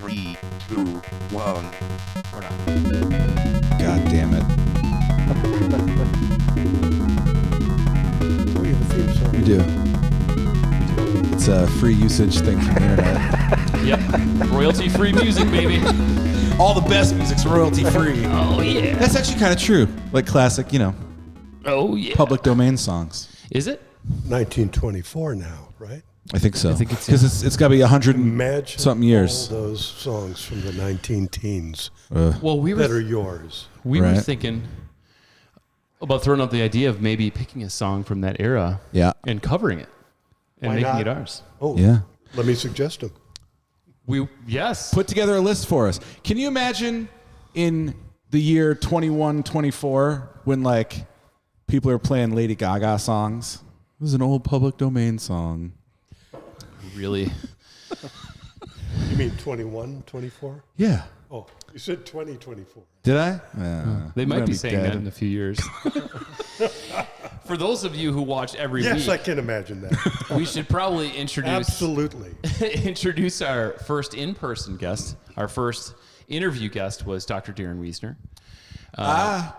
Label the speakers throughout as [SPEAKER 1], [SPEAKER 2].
[SPEAKER 1] 3, 2, 1.
[SPEAKER 2] Or not.
[SPEAKER 3] God damn it.
[SPEAKER 4] Oh, you have a theme song.
[SPEAKER 3] You do. It's a free usage thing from the internet.
[SPEAKER 2] Yep. Royalty-free music, baby.
[SPEAKER 3] All the best music's royalty free.
[SPEAKER 2] Oh, yeah.
[SPEAKER 3] That's actually kind of true. Like classic,
[SPEAKER 2] Oh, yeah.
[SPEAKER 3] public domain songs.
[SPEAKER 2] Is it?
[SPEAKER 4] 1924 now, right?
[SPEAKER 3] I think so.
[SPEAKER 2] I think it's-
[SPEAKER 3] because it's got to be 100
[SPEAKER 4] Imagine
[SPEAKER 3] something years.
[SPEAKER 4] all those songs from the 19-teens
[SPEAKER 2] Well, we
[SPEAKER 4] that are
[SPEAKER 2] were
[SPEAKER 4] yours.
[SPEAKER 2] we were
[SPEAKER 3] Right.
[SPEAKER 2] thinking about throwing out the idea of maybe picking a song from that era
[SPEAKER 3] Yeah.
[SPEAKER 2] and covering it and
[SPEAKER 4] Why
[SPEAKER 2] making
[SPEAKER 4] not?
[SPEAKER 2] it ours.
[SPEAKER 4] Oh,
[SPEAKER 3] Yeah.
[SPEAKER 4] Let me suggest them.
[SPEAKER 2] Yes.
[SPEAKER 3] Put together a list for us. Can you imagine in the year 2124 when like people are playing Lady Gaga songs? It was an old public domain song.
[SPEAKER 2] Really.
[SPEAKER 4] You mean 21, 24?
[SPEAKER 3] Yeah.
[SPEAKER 4] Oh, you said 2024.
[SPEAKER 3] Did I?
[SPEAKER 2] They
[SPEAKER 3] I'm
[SPEAKER 2] might
[SPEAKER 3] gonna
[SPEAKER 2] be saying
[SPEAKER 3] dead.
[SPEAKER 2] that in a few years. For those of you who watch every
[SPEAKER 4] Yes, I
[SPEAKER 2] week,
[SPEAKER 4] can imagine that.
[SPEAKER 2] we should probably introduce
[SPEAKER 4] Absolutely.
[SPEAKER 2] introduce our first in-person guest. Our first interview guest was Dr. Darren Wiesner.
[SPEAKER 3] I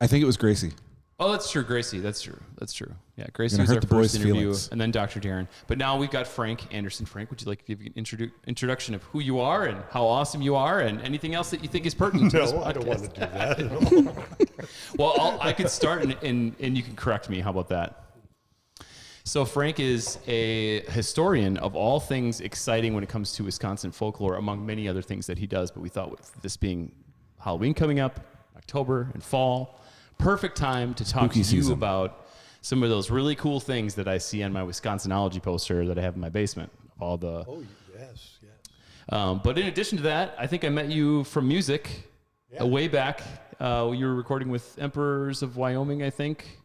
[SPEAKER 3] think it was Gracie.
[SPEAKER 2] Oh, that's true, Gracie. That's true. Yeah, Gracie
[SPEAKER 3] Gonna
[SPEAKER 2] was
[SPEAKER 3] hurt
[SPEAKER 2] our
[SPEAKER 3] the
[SPEAKER 2] first
[SPEAKER 3] boys'
[SPEAKER 2] interview,
[SPEAKER 3] feelings.
[SPEAKER 2] and then Dr. Darren. But now we've got Frank Anderson. Frank, would you like to give an introduction of who you are and how awesome you are, and anything else that you think is pertinent to this
[SPEAKER 4] No,
[SPEAKER 2] podcast?
[SPEAKER 4] I don't want to do that at all.
[SPEAKER 2] Well, I could start, and you can correct me. How about that? So Frank is a historian of all things exciting when it comes to Wisconsin folklore, among many other things that he does. But we thought with this being Halloween coming up, October and fall, perfect time to talk
[SPEAKER 3] Spooky
[SPEAKER 2] to you
[SPEAKER 3] season.
[SPEAKER 2] about some of those really cool things that I see on my Wisconsinology poster that I have in my basement. All the,
[SPEAKER 4] Oh, yes, yes.
[SPEAKER 2] but in addition to that, I think I met you from music way back. You were recording with Emperors of Wyoming, I think,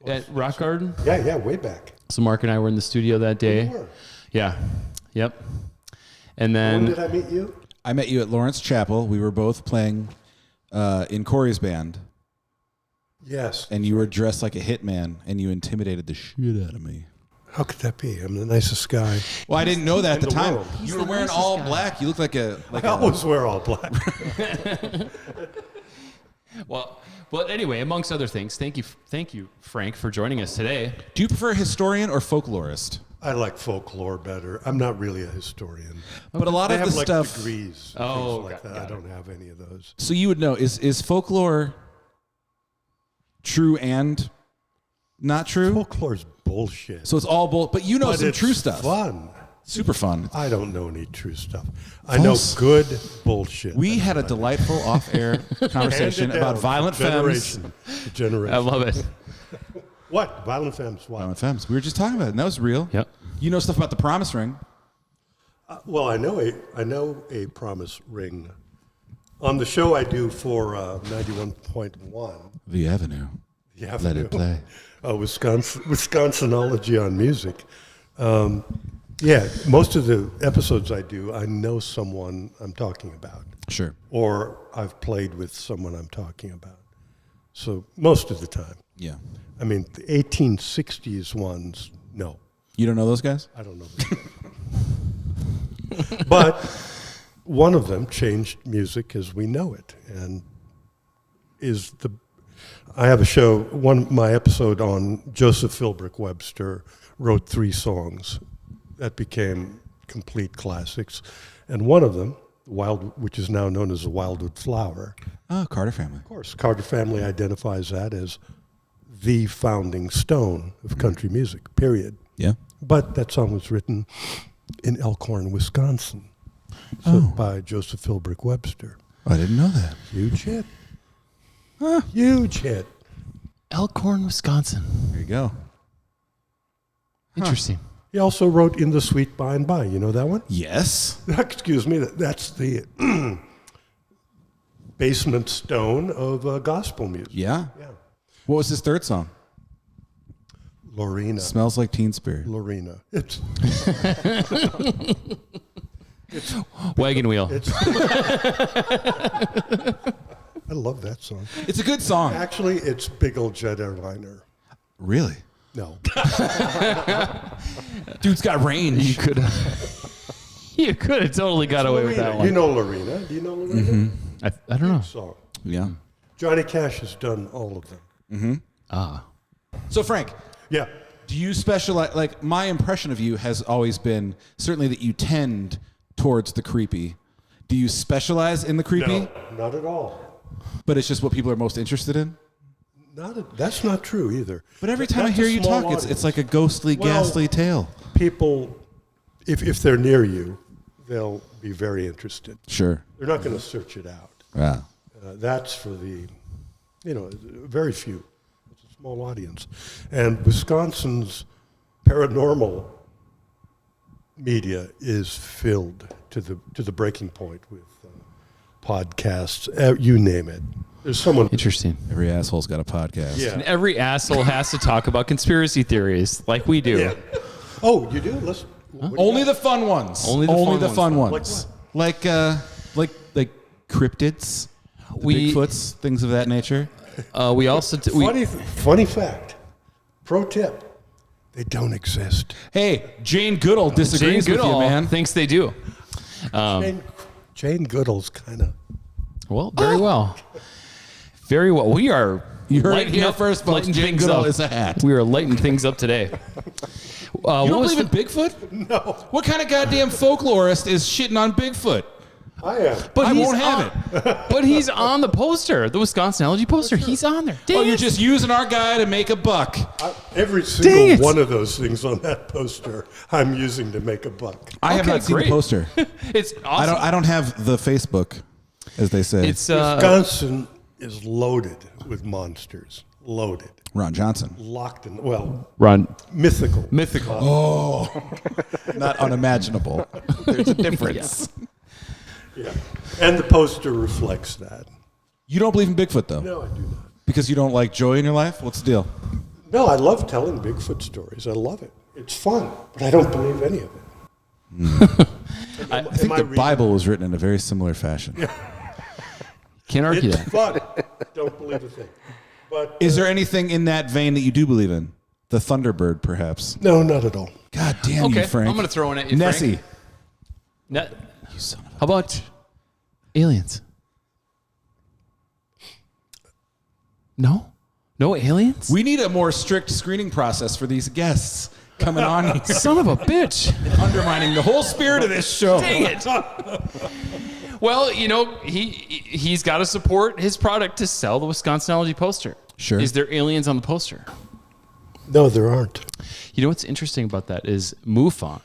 [SPEAKER 2] at Rock Garden.
[SPEAKER 4] Yeah, way back.
[SPEAKER 2] So Mark and I were in the studio that day.
[SPEAKER 4] You were.
[SPEAKER 2] Yeah. Yep. And
[SPEAKER 4] When
[SPEAKER 2] then
[SPEAKER 4] did I meet you?
[SPEAKER 3] I met you at Lawrence Chapel. We were both playing in Corey's band,
[SPEAKER 4] Yes.
[SPEAKER 3] and you were dressed like a hitman, and you intimidated the shit out of me.
[SPEAKER 4] How could that be? I'm the nicest guy.
[SPEAKER 3] Well, I didn't know that at the
[SPEAKER 4] the
[SPEAKER 3] time.
[SPEAKER 4] world.
[SPEAKER 3] You were wearing all black. You looked like a
[SPEAKER 4] I always wear all black.
[SPEAKER 2] well, anyway, amongst other things, thank you, Frank, for joining us today.
[SPEAKER 3] Do you prefer historian or folklorist?
[SPEAKER 4] I like folklore better. I'm not really a historian.
[SPEAKER 3] But a lot
[SPEAKER 4] I
[SPEAKER 3] of
[SPEAKER 4] have
[SPEAKER 3] the
[SPEAKER 4] like
[SPEAKER 3] stuff.
[SPEAKER 4] degrees.
[SPEAKER 2] Oh,
[SPEAKER 4] things like that.
[SPEAKER 2] got
[SPEAKER 4] I
[SPEAKER 2] it.
[SPEAKER 4] don't have any of those.
[SPEAKER 3] So you would know is folklore true and not true?
[SPEAKER 4] Folklore's bullshit.
[SPEAKER 3] So it's all bull. But you know
[SPEAKER 4] But
[SPEAKER 3] some
[SPEAKER 4] it's
[SPEAKER 3] true stuff.
[SPEAKER 4] Fun.
[SPEAKER 3] Super fun.
[SPEAKER 4] I don't know any true stuff. I know
[SPEAKER 3] False.
[SPEAKER 4] good bullshit.
[SPEAKER 3] We
[SPEAKER 4] That's
[SPEAKER 3] had a
[SPEAKER 4] what I
[SPEAKER 3] delightful off-air conversation
[SPEAKER 4] Handed
[SPEAKER 3] about
[SPEAKER 4] down
[SPEAKER 3] violent femmes.
[SPEAKER 4] generation to generation.
[SPEAKER 2] I love it.
[SPEAKER 4] What? Violent femmes? What?
[SPEAKER 3] Violent femmes. We were just talking about it, and that was real.
[SPEAKER 2] Yep.
[SPEAKER 3] You know stuff about the promise ring.
[SPEAKER 4] Well, I know a promise ring. On the show I do for 91.1,
[SPEAKER 3] The Avenue.
[SPEAKER 4] the
[SPEAKER 3] Let
[SPEAKER 4] Avenue,
[SPEAKER 3] it play.
[SPEAKER 4] Wisconsinology on music. Yeah, most of the episodes I do, I know someone I'm talking about,
[SPEAKER 3] Sure.
[SPEAKER 4] or I've played with someone I'm talking about. So most of the time.
[SPEAKER 3] Yeah.
[SPEAKER 4] I mean, the 1860s ones, no,
[SPEAKER 3] You don't know those guys?
[SPEAKER 4] I don't know. But one of them changed music as we know it, and I have a show. My episode on Joseph Philbrick Webster wrote 3 songs that became complete classics, and one of them, which is now known as the Wildwood Flower.
[SPEAKER 3] Oh, Carter family.
[SPEAKER 4] Of course, Carter family identifies that as the founding stone of country music. Period.
[SPEAKER 3] Yeah.
[SPEAKER 4] But that song was written in Elkhorn, Wisconsin, by Joseph Philbrick Webster.
[SPEAKER 3] I didn't know that.
[SPEAKER 4] Huge hit. Huge hit.
[SPEAKER 2] Elkhorn, Wisconsin.
[SPEAKER 3] There you go.
[SPEAKER 2] Interesting.
[SPEAKER 4] He also wrote In the Sweet By and By. You know that one?
[SPEAKER 3] Yes.
[SPEAKER 4] Excuse me. That's the basement stone of gospel music.
[SPEAKER 3] Yeah.
[SPEAKER 4] Yeah.
[SPEAKER 3] What was his third song?
[SPEAKER 4] Lorena.
[SPEAKER 3] Smells Like Teen Spirit.
[SPEAKER 4] Lorena. It's
[SPEAKER 2] Wagon wheel.
[SPEAKER 4] I love that song.
[SPEAKER 3] It's a good song.
[SPEAKER 4] Actually, it's Big Old Jet Airliner.
[SPEAKER 3] Really?
[SPEAKER 4] No.
[SPEAKER 3] Dude's got range.
[SPEAKER 2] You could. You could have totally got away with that
[SPEAKER 4] Lorena.
[SPEAKER 2] one.
[SPEAKER 4] You know Lorena. Do you know Lorena?
[SPEAKER 2] I don't know.
[SPEAKER 4] Song.
[SPEAKER 3] Yeah.
[SPEAKER 4] Johnny Cash has done all of them.
[SPEAKER 3] So Frank,
[SPEAKER 4] Yeah.
[SPEAKER 3] do you specialize? Like my impression of you has always been certainly that you tend towards the creepy. Do you specialize in the creepy?
[SPEAKER 4] No, not at all.
[SPEAKER 3] But it's just what people are most interested in.
[SPEAKER 4] That's not true either.
[SPEAKER 3] But every time I
[SPEAKER 4] That's
[SPEAKER 3] hear
[SPEAKER 4] a
[SPEAKER 3] you
[SPEAKER 4] small
[SPEAKER 3] talk, it's
[SPEAKER 4] audience.
[SPEAKER 3] like a ghostly,
[SPEAKER 4] Well,
[SPEAKER 3] ghastly tale.
[SPEAKER 4] People, if they're near you, they'll be very interested.
[SPEAKER 3] Sure.
[SPEAKER 4] They're not going to search it out.
[SPEAKER 3] Yeah.
[SPEAKER 4] That's for the, very few. It's a small audience. And Wisconsin's paranormal media is filled to the breaking point with podcasts, you name it. There's someone.
[SPEAKER 2] Interesting.
[SPEAKER 3] Every asshole's got a podcast.
[SPEAKER 4] Yeah.
[SPEAKER 2] And every asshole has to talk about conspiracy theories like we do.
[SPEAKER 4] Yeah. Oh, you do? Listen. What do you
[SPEAKER 3] Only
[SPEAKER 4] got?
[SPEAKER 3] the fun ones.
[SPEAKER 2] Only the fun
[SPEAKER 3] ones. Like cryptids,
[SPEAKER 2] We-
[SPEAKER 3] Bigfoots, things of that nature.
[SPEAKER 2] We also
[SPEAKER 4] Funny fact. Pro tip. They don't exist.
[SPEAKER 3] Hey, Jane Goodall disagrees with you, man.
[SPEAKER 2] thinks they do.
[SPEAKER 4] Jane Goodall's kind of.
[SPEAKER 2] Well, very well. Very well. We are.
[SPEAKER 3] You heard it
[SPEAKER 2] lighting
[SPEAKER 3] here
[SPEAKER 2] up-
[SPEAKER 3] first, folks.
[SPEAKER 2] lighting
[SPEAKER 3] Jane
[SPEAKER 2] things
[SPEAKER 3] Goodall
[SPEAKER 2] up.
[SPEAKER 3] is a hat.
[SPEAKER 2] We are lighting things up today.
[SPEAKER 3] You don't believe in Bigfoot?
[SPEAKER 4] No,
[SPEAKER 3] What kind of goddamn folklorist is shitting on Bigfoot?
[SPEAKER 4] I am.
[SPEAKER 2] But
[SPEAKER 3] I
[SPEAKER 2] he's
[SPEAKER 3] won't have
[SPEAKER 2] it. But he's on the poster, the Wisconsinology poster. He's on there. Dang
[SPEAKER 3] Oh, you're
[SPEAKER 2] it.
[SPEAKER 3] just using our guy to make a buck.
[SPEAKER 4] Every
[SPEAKER 2] Dang
[SPEAKER 4] single
[SPEAKER 2] it.
[SPEAKER 4] one of those things on that poster, I'm using to make a buck.
[SPEAKER 3] I have
[SPEAKER 2] Okay,
[SPEAKER 3] not seen
[SPEAKER 2] great.
[SPEAKER 3] the poster.
[SPEAKER 2] It's awesome.
[SPEAKER 3] I don't have the Facebook, as they say.
[SPEAKER 2] It's
[SPEAKER 4] Wisconsin is loaded with monsters. Loaded.
[SPEAKER 3] Ron Johnson.
[SPEAKER 4] Locked in,
[SPEAKER 2] Ron.
[SPEAKER 4] mythical.
[SPEAKER 2] Mythical.
[SPEAKER 3] Not unimaginable. There's a difference.
[SPEAKER 4] Yeah. And the poster reflects that.
[SPEAKER 3] You don't believe in Bigfoot, though?
[SPEAKER 4] No, I do not.
[SPEAKER 3] Because you don't like joy in your life? What's the deal?
[SPEAKER 4] No, I love telling Bigfoot stories. I love it. It's fun, but I don't believe any of it.
[SPEAKER 3] I think the Bible was written in a very similar fashion.
[SPEAKER 2] Can't argue
[SPEAKER 4] It's
[SPEAKER 2] that.
[SPEAKER 4] fun. Don't believe a thing. But
[SPEAKER 3] Is there anything in that vein that you do believe in? The Thunderbird, perhaps?
[SPEAKER 4] no, not at all.
[SPEAKER 3] God damn
[SPEAKER 2] Okay,
[SPEAKER 3] you, Frank.
[SPEAKER 2] I'm going to throw in at you,
[SPEAKER 3] Nessie.
[SPEAKER 2] Frank.
[SPEAKER 3] You son of a...
[SPEAKER 2] How about aliens? No? No aliens?
[SPEAKER 3] We need a more strict screening process for these guests coming on here,
[SPEAKER 2] Son of a bitch.
[SPEAKER 3] undermining the whole spirit of this show.
[SPEAKER 2] Dang it. Well, he's got to support his product to sell the Wisconsinology poster.
[SPEAKER 3] Sure.
[SPEAKER 2] Is there aliens on the poster?
[SPEAKER 4] No, there aren't.
[SPEAKER 2] You know what's interesting about that is MUFON,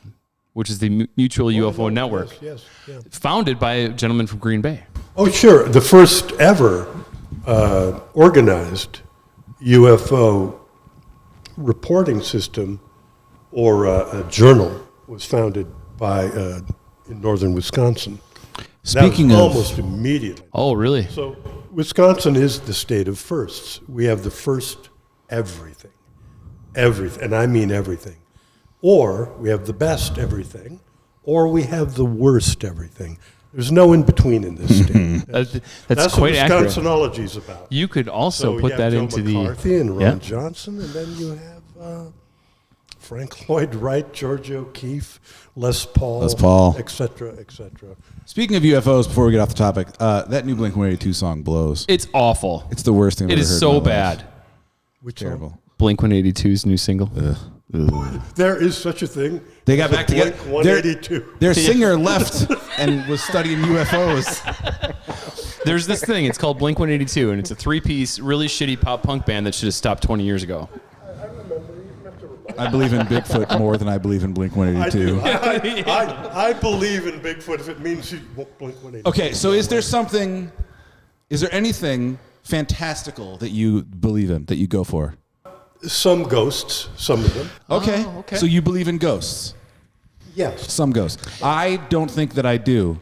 [SPEAKER 2] which is the Mutual UFO Network,
[SPEAKER 4] Yes, yeah.
[SPEAKER 2] founded by a gentleman from Green Bay.
[SPEAKER 4] Oh, sure. The first ever organized UFO reporting system or a journal was founded by in northern Wisconsin.
[SPEAKER 3] Speaking
[SPEAKER 4] that was
[SPEAKER 3] of...
[SPEAKER 4] almost immediately.
[SPEAKER 2] Oh, really?
[SPEAKER 4] So Wisconsin is the state of firsts. We have the first everything, and I mean everything. Or we have the best everything, or we have the worst everything. There's no in between in this state.
[SPEAKER 2] That's quite
[SPEAKER 4] what
[SPEAKER 2] accurate.
[SPEAKER 4] Wisconsinology is about.
[SPEAKER 2] You could also
[SPEAKER 4] So
[SPEAKER 2] put
[SPEAKER 4] you
[SPEAKER 2] that
[SPEAKER 4] have
[SPEAKER 2] into
[SPEAKER 4] Joe McCarthy and Ron
[SPEAKER 2] Yeah.
[SPEAKER 4] Johnson, and then you have Frank Lloyd Wright, George O'Keefe, Les Paul, et cetera, et cetera.
[SPEAKER 3] Speaking of UFOs, before we get off the topic, that new Blink-182 song blows.
[SPEAKER 2] It's awful.
[SPEAKER 3] It's the worst thing I've
[SPEAKER 2] It
[SPEAKER 3] ever
[SPEAKER 2] is
[SPEAKER 3] heard
[SPEAKER 2] so
[SPEAKER 3] in my life.
[SPEAKER 2] bad.
[SPEAKER 4] Which
[SPEAKER 3] Terrible.
[SPEAKER 2] Blink 182's new single.
[SPEAKER 4] There is such a thing.
[SPEAKER 3] They got
[SPEAKER 4] as a
[SPEAKER 3] back together.
[SPEAKER 4] Blink 182.
[SPEAKER 3] Their singer left and was studying UFOs.
[SPEAKER 2] There's this thing. It's called Blink 182, and it's a three-piece, really shitty pop punk band that should have stopped 20 years ago.
[SPEAKER 3] I believe in Bigfoot more than I believe in
[SPEAKER 4] I do.
[SPEAKER 3] Blink-182.
[SPEAKER 4] I believe in Bigfoot if it means you won't Blink 182.
[SPEAKER 3] Okay, so is there anything fantastical that you believe in, that you go for?
[SPEAKER 4] Some ghosts, some of them.
[SPEAKER 3] Okay.
[SPEAKER 2] Oh, okay.
[SPEAKER 3] So you believe in ghosts.
[SPEAKER 4] Yes.
[SPEAKER 3] Some ghosts. I don't think that I do,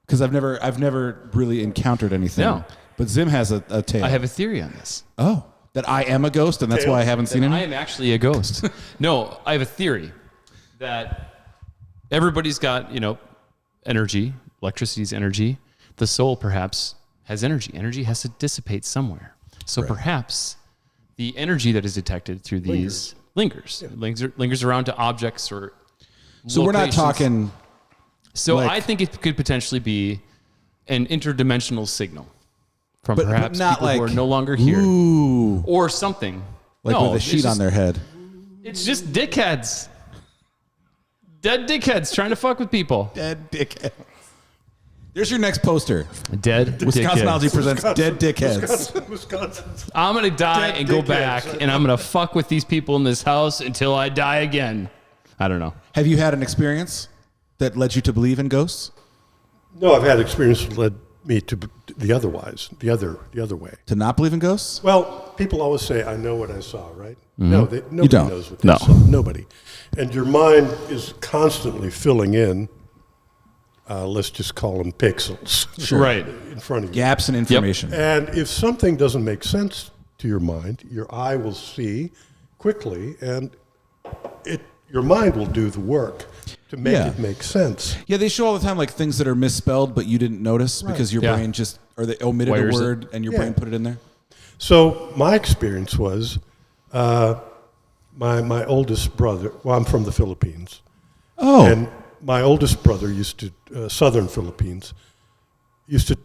[SPEAKER 3] because I've never really encountered anything.
[SPEAKER 2] No.
[SPEAKER 3] But Zim has a tale.
[SPEAKER 2] I have a theory on this.
[SPEAKER 3] Oh, that I am a ghost, and that's
[SPEAKER 4] Tale?
[SPEAKER 3] why I haven't seen
[SPEAKER 2] I
[SPEAKER 3] any.
[SPEAKER 2] am actually a ghost. No, I have a theory that everybody's got, energy. Electricity's energy. The soul perhaps has energy. Energy has to dissipate somewhere. So perhaps the energy that is detected through these lingers around to objects or
[SPEAKER 3] So we're not
[SPEAKER 2] locations.
[SPEAKER 3] talking
[SPEAKER 2] So
[SPEAKER 3] Like-
[SPEAKER 2] I think it could potentially be an interdimensional signal from
[SPEAKER 3] But
[SPEAKER 2] perhaps
[SPEAKER 3] not
[SPEAKER 2] people
[SPEAKER 3] like
[SPEAKER 2] who are no longer here
[SPEAKER 3] Ooh,
[SPEAKER 2] or something.
[SPEAKER 3] like
[SPEAKER 2] No,
[SPEAKER 3] with a
[SPEAKER 2] it's
[SPEAKER 3] sheet on
[SPEAKER 2] just-
[SPEAKER 3] their head.
[SPEAKER 2] It's just dickheads. Dead dickheads trying to fuck with people.
[SPEAKER 3] Dead dickhead. There's your next poster.
[SPEAKER 2] Dead
[SPEAKER 3] Wisconsinology
[SPEAKER 2] dickheads.
[SPEAKER 3] presents Dead Dickheads.
[SPEAKER 4] Wisconsin's.
[SPEAKER 2] I'm going to die
[SPEAKER 4] Dead
[SPEAKER 2] and go
[SPEAKER 4] dickheads.
[SPEAKER 2] back, and I'm going to fuck with these people in this house until I die again. I don't know.
[SPEAKER 3] Have you had an experience that led you to believe in ghosts?
[SPEAKER 4] No, I've had experience that led me to the other way.
[SPEAKER 3] To not believe in ghosts?
[SPEAKER 4] Well, people always say, "I know what I saw," right? No, nobody
[SPEAKER 3] don't.
[SPEAKER 4] knows what they
[SPEAKER 2] No.
[SPEAKER 4] saw. Nobody, and your mind is constantly filling in. Let's just call them pixels,
[SPEAKER 2] Right.
[SPEAKER 4] in front of you.
[SPEAKER 3] Gaps in information.
[SPEAKER 4] And if something doesn't make sense to your mind, your eye will see quickly, and your mind will do the work to make
[SPEAKER 3] Yeah.
[SPEAKER 4] it make sense.
[SPEAKER 3] Yeah, they show all the time like things that are misspelled, but you didn't notice because your
[SPEAKER 2] Yeah.
[SPEAKER 3] brain just, or they omitted
[SPEAKER 2] Wires
[SPEAKER 3] a
[SPEAKER 2] it.
[SPEAKER 3] word and your
[SPEAKER 4] Yeah.
[SPEAKER 3] brain put it in there.
[SPEAKER 4] So my experience was, my oldest brother. Well, I'm from the Philippines.
[SPEAKER 3] Oh,
[SPEAKER 4] And my oldest brother used to, southern Philippines, used to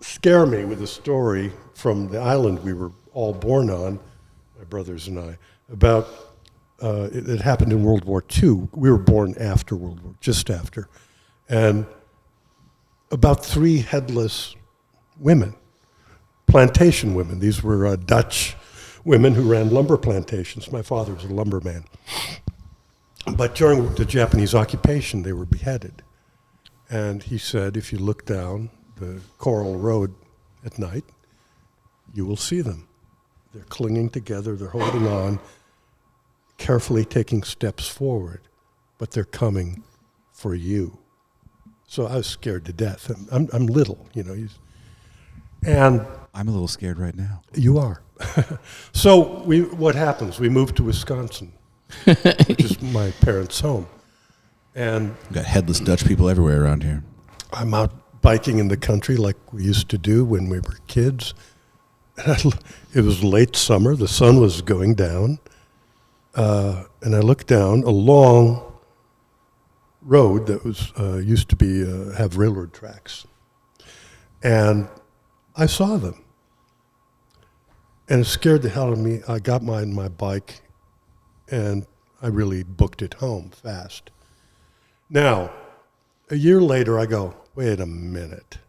[SPEAKER 4] scare me with a story from the island we were all born on, my brothers and I, about, it happened in World War II. We were born after World War, just after. And about 3 headless women, plantation women. These were Dutch women who ran lumber plantations. My father was a lumberman. But during the Japanese occupation, they were beheaded. And he said, if you look down the Coral Road at night, you will see them. They're clinging together, they're holding on, carefully taking steps forward, but they're coming for you. So I was scared to death. I'm little, you know. And
[SPEAKER 3] I'm a little scared right now.
[SPEAKER 4] you are. So what happens? We moved to Wisconsin, which is my parents' home. And
[SPEAKER 3] We've got headless Dutch people everywhere around here.
[SPEAKER 4] I'm out biking in the country like we used to do when we were kids. It was late summer. The sun was going down. And I looked down a long road that was used to be have railroad tracks. And I saw them. And it scared the hell out of me. I got my bike, and I really booked it home fast. Now, a year later, I go, wait a minute.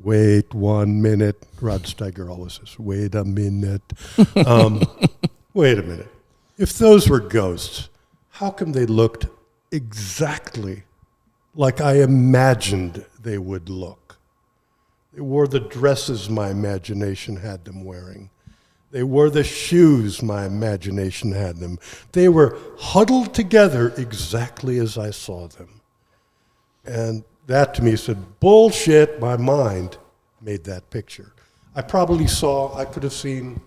[SPEAKER 4] Wait 1 minute. Rod Steiger always says, wait a minute. Wait a minute. If those were ghosts, how come they looked exactly like I imagined they would look? They wore the dresses my imagination had them wearing. They wore the shoes my imagination had them. They were huddled together exactly as I saw them. And that to me said, bullshit, my mind made that picture. I could have seen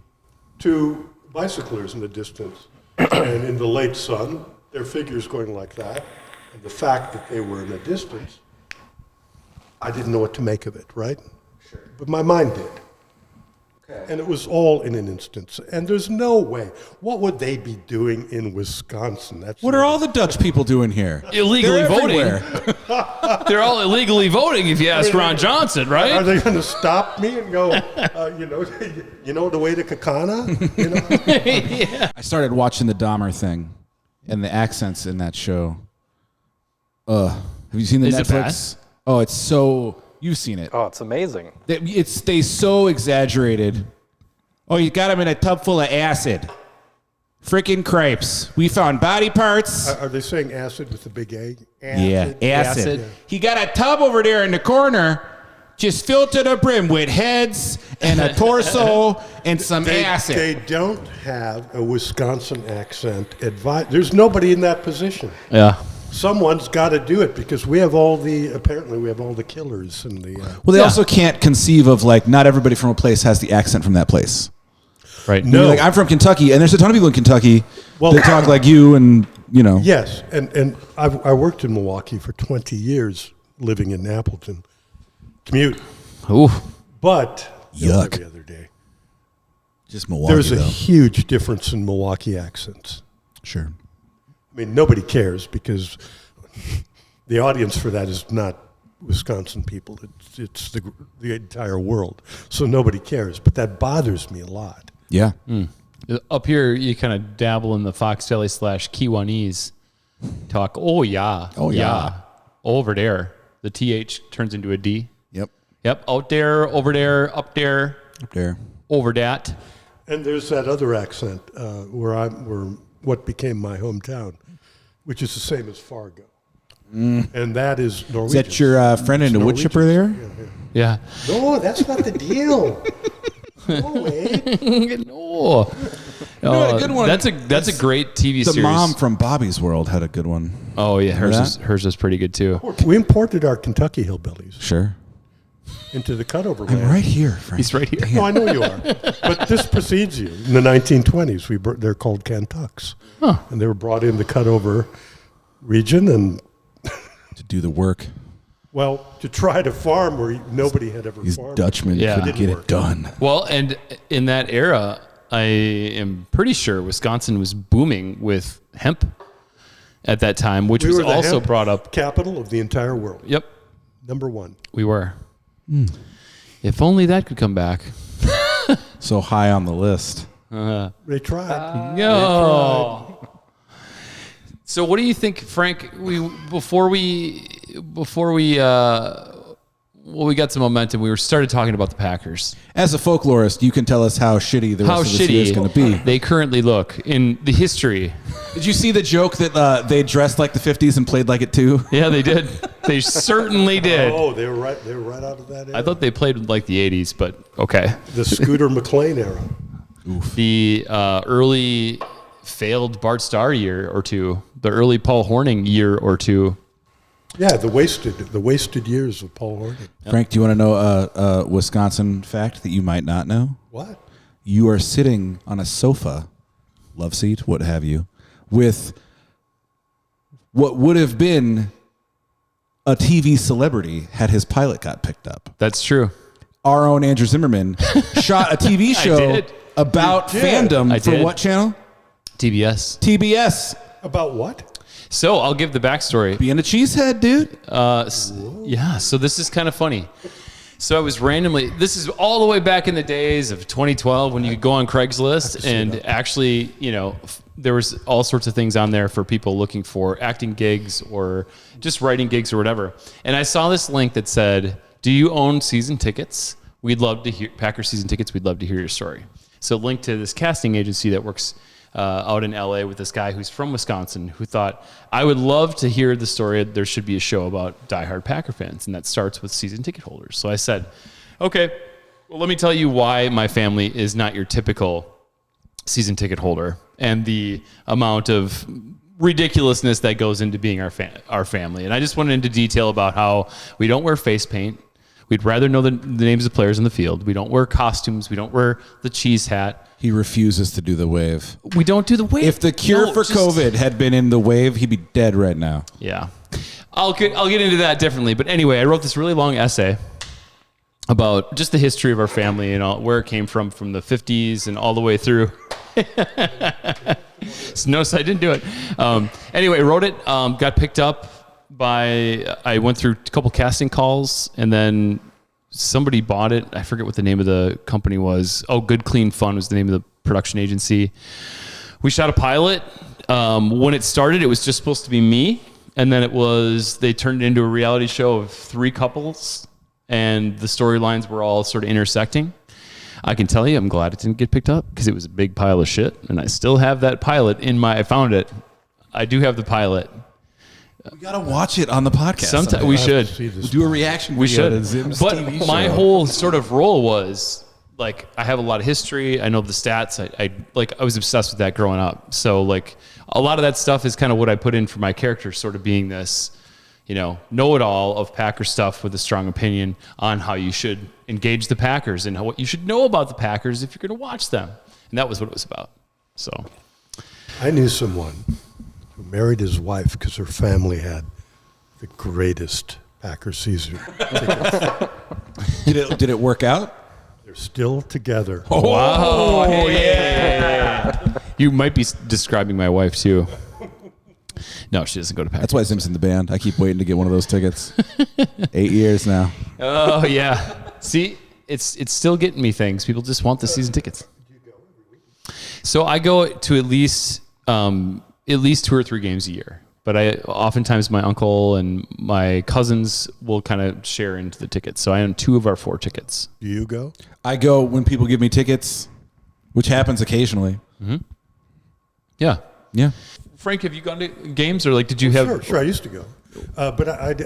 [SPEAKER 4] 2 bicyclers in the distance. And in the late sun, their figures going like that. And the fact that they were in the distance, I didn't know what to make of it, right? Sure. But my mind did. Okay. And it was all in an instant. And there's no way. What would they be doing in Wisconsin?
[SPEAKER 3] What are all the Dutch people doing here?
[SPEAKER 2] Illegally
[SPEAKER 3] They're
[SPEAKER 2] voting.
[SPEAKER 3] everywhere.
[SPEAKER 2] They're all illegally voting, if you ask Ron Johnson,
[SPEAKER 4] Are
[SPEAKER 2] right?
[SPEAKER 4] they going to stop me and go, you know the way to Kakana? You know?
[SPEAKER 3] I started watching the Dahmer thing and the accents in that show. Have you seen the
[SPEAKER 2] Is it
[SPEAKER 3] Netflix? Oh, it's so... You've seen it.
[SPEAKER 5] Oh, it's amazing.
[SPEAKER 3] They so exaggerated. Oh, you got him in a tub full of acid. Freaking cripes. We found body parts.
[SPEAKER 4] Are they saying acid with the big A?
[SPEAKER 3] Yeah, acid.
[SPEAKER 2] Acid.
[SPEAKER 3] He got a tub over there in the corner, just filled to the brim with heads and a torso and some acid.
[SPEAKER 4] They don't have a Wisconsin accent. There's nobody in that position.
[SPEAKER 2] Yeah.
[SPEAKER 4] Someone's got to do it because apparently we have all the killers and the.
[SPEAKER 3] Well, they
[SPEAKER 2] Yeah.
[SPEAKER 3] also can't conceive of, like, not everybody from a place has the accent from that place.
[SPEAKER 2] Right.
[SPEAKER 4] No.
[SPEAKER 3] Like, I'm from Kentucky, and there's a ton of people in Kentucky
[SPEAKER 4] Well-
[SPEAKER 3] that talk like you and, you know.
[SPEAKER 4] Yes, and I worked in Milwaukee for 20 years, living in Appleton. Commute,
[SPEAKER 2] Ooh.
[SPEAKER 4] but
[SPEAKER 3] Yuck.
[SPEAKER 4] every other day.
[SPEAKER 3] Just Milwaukee,
[SPEAKER 4] There's a
[SPEAKER 3] though.
[SPEAKER 4] huge difference in Milwaukee accents.
[SPEAKER 3] Sure.
[SPEAKER 4] I mean, nobody cares because the audience for that is not Wisconsin people. It's the entire world. So nobody cares. But that bothers me a lot.
[SPEAKER 3] Yeah.
[SPEAKER 2] Up here, you kind of dabble in the Fox Valley / Kiwanese talk. Oh, yeah.
[SPEAKER 3] Oh, yeah.
[SPEAKER 2] Over there. The TH turns into a D.
[SPEAKER 3] Yep.
[SPEAKER 2] Yep. Out there, over there, up there,
[SPEAKER 3] Up there.
[SPEAKER 2] over that.
[SPEAKER 4] And there's that other accent where what became my hometown, which is the same as Fargo. And that is Norwegian.
[SPEAKER 3] Is that your friend in the wood chipper there?
[SPEAKER 2] Yeah.
[SPEAKER 4] No, that's not the deal. No way.
[SPEAKER 2] No.
[SPEAKER 3] a good one.
[SPEAKER 2] That's a great TV
[SPEAKER 3] The
[SPEAKER 2] series.
[SPEAKER 3] mom from Bobby's World had a good one.
[SPEAKER 2] Oh yeah,
[SPEAKER 3] Remember
[SPEAKER 2] hers was pretty good too.
[SPEAKER 4] We imported our Kentucky hillbillies
[SPEAKER 3] Sure.
[SPEAKER 4] into the cutover
[SPEAKER 3] I'm
[SPEAKER 4] land.
[SPEAKER 3] right here, Frank.
[SPEAKER 2] He's right here.
[SPEAKER 4] No, I know you are. But this precedes you. In the 1920s, they're called Kantucks.
[SPEAKER 2] Huh.
[SPEAKER 4] And they were brought in the cutover region and,
[SPEAKER 3] To do the work.
[SPEAKER 4] well, to try to farm where nobody had ever
[SPEAKER 3] These
[SPEAKER 4] farmed.
[SPEAKER 3] Dutchmen
[SPEAKER 2] Yeah.
[SPEAKER 3] couldn't
[SPEAKER 4] Didn't
[SPEAKER 3] get
[SPEAKER 4] work.
[SPEAKER 3] it done.
[SPEAKER 2] Well, and in that era, I am pretty sure Wisconsin was booming with hemp at that time, which
[SPEAKER 4] We
[SPEAKER 2] was
[SPEAKER 4] were the
[SPEAKER 2] also
[SPEAKER 4] hemp
[SPEAKER 2] brought up.
[SPEAKER 4] capital of the entire world.
[SPEAKER 2] Yep,
[SPEAKER 4] Number one.
[SPEAKER 2] we were. If only that could come back.
[SPEAKER 3] So high on the list.
[SPEAKER 4] They tried.
[SPEAKER 2] No. So, what do you think, Frank? Before we got some momentum, we started talking about the Packers.
[SPEAKER 3] As a folklorist, you can tell us how shitty the rest
[SPEAKER 2] How
[SPEAKER 3] of this year is going to be.
[SPEAKER 2] shitty they currently look in the history.
[SPEAKER 3] Did you see the joke that they dressed like the 50s and played like it too?
[SPEAKER 2] Yeah, they did. They certainly did.
[SPEAKER 4] Oh, they were right. They were right out of that era.
[SPEAKER 2] I thought they played like the 80s, but okay.
[SPEAKER 4] The Scooter McLean era.
[SPEAKER 2] The early failed Bart Starr year or two, the early Paul Hornung year or two.
[SPEAKER 4] Yeah, the wasted years of Paul Hornung.
[SPEAKER 3] Frank, do you want to know a Wisconsin fact that you might not know?
[SPEAKER 4] What?
[SPEAKER 3] You are sitting on a sofa, love seat, what have you, with what would have been a TV celebrity had his pilot got picked up.
[SPEAKER 2] That's true.
[SPEAKER 3] Our own Andrew Zimmerman shot a TV show
[SPEAKER 2] did.
[SPEAKER 3] about
[SPEAKER 4] You did.
[SPEAKER 3] fandom
[SPEAKER 2] I
[SPEAKER 3] for
[SPEAKER 2] did.
[SPEAKER 3] what channel?
[SPEAKER 2] TBS.
[SPEAKER 3] TBS.
[SPEAKER 4] About what?
[SPEAKER 2] So I'll give the backstory.
[SPEAKER 3] Being a cheesehead, dude.
[SPEAKER 2] Yeah, so this is kind of funny. So I was randomly, this is all the way back in the days of 2012 when you could go on Craigslist and actually, there was all sorts of things on there for people looking for acting gigs or just writing gigs or whatever. And I saw this link that said, do you own season tickets? We'd love to hear, Packers season tickets, we'd love to hear your story. So linked to this casting agency that works out in LA with this guy who's from Wisconsin who thought, I would love to hear the story. There should be a show about diehard Packer fans, and that starts with season ticket holders. So I said, okay, well, let me tell you why my family is not your typical season ticket holder and the amount of ridiculousness that goes into being our family. And I just went into detail about how we don't wear face paint. We'd rather know the names of players in the field. We don't wear costumes. We don't wear the cheese hat.
[SPEAKER 3] He refuses to do the wave.
[SPEAKER 2] We don't do the wave.
[SPEAKER 3] If the cure for
[SPEAKER 2] just-
[SPEAKER 3] COVID had been in the wave, he'd be dead right now.
[SPEAKER 2] Yeah. I'll get into that differently. But anyway, I wrote this really long essay about just the history of our family and where it came from the 50s and all the way through. So notice I didn't do it. Anyway, I wrote it, got picked up I went through a couple casting calls, and then somebody bought it. I forget what the name of the company was. Oh, Good Clean Fun was the name of the production agency. We shot a pilot. When it started, it was just supposed to be me, and then they turned it into a reality show of 3 couples, and the storylines were all sort of intersecting. I can tell you, I'm glad it didn't get picked up because it was a big pile of shit, and I still have that pilot I found it. I do have the pilot.
[SPEAKER 3] We gotta watch it on the podcast.
[SPEAKER 2] Sometimes we should.
[SPEAKER 3] We'll do a reaction.
[SPEAKER 2] We
[SPEAKER 3] video
[SPEAKER 2] should.
[SPEAKER 3] to Zim's
[SPEAKER 2] But
[SPEAKER 3] TV
[SPEAKER 2] my
[SPEAKER 3] show.
[SPEAKER 2] whole sort of role was like I have a lot of history. I know the stats. I was obsessed with that growing up. So like a lot of that stuff is kind of what I put in for my character, sort of being this, know-it-all of Packer stuff with a strong opinion on how you should engage the Packers and what you should know about the Packers if you're going to watch them. And that was what it was about. So
[SPEAKER 4] I knew someone who married his wife because her family had the greatest Packer season tickets.
[SPEAKER 3] Did it work out?
[SPEAKER 4] They're still together.
[SPEAKER 2] wow, yeah. You might be describing my wife too. No, she doesn't go to Packers.
[SPEAKER 3] That's why Zim's in the band. I keep waiting to get one of those tickets. 8 years now.
[SPEAKER 2] Oh yeah. See, it's still getting me things. People just want the season tickets. So I go to at least 2 or 3 games a year. But oftentimes my uncle and my cousins will kind of share into the tickets. So I own 2 of our 4 tickets.
[SPEAKER 4] Do you go?
[SPEAKER 3] I go when people give me tickets, which happens occasionally.
[SPEAKER 2] Mm-hmm. Yeah.
[SPEAKER 3] Yeah.
[SPEAKER 2] Frank, have you gone to games or like did you have?
[SPEAKER 4] Sure. I used to go, but I'd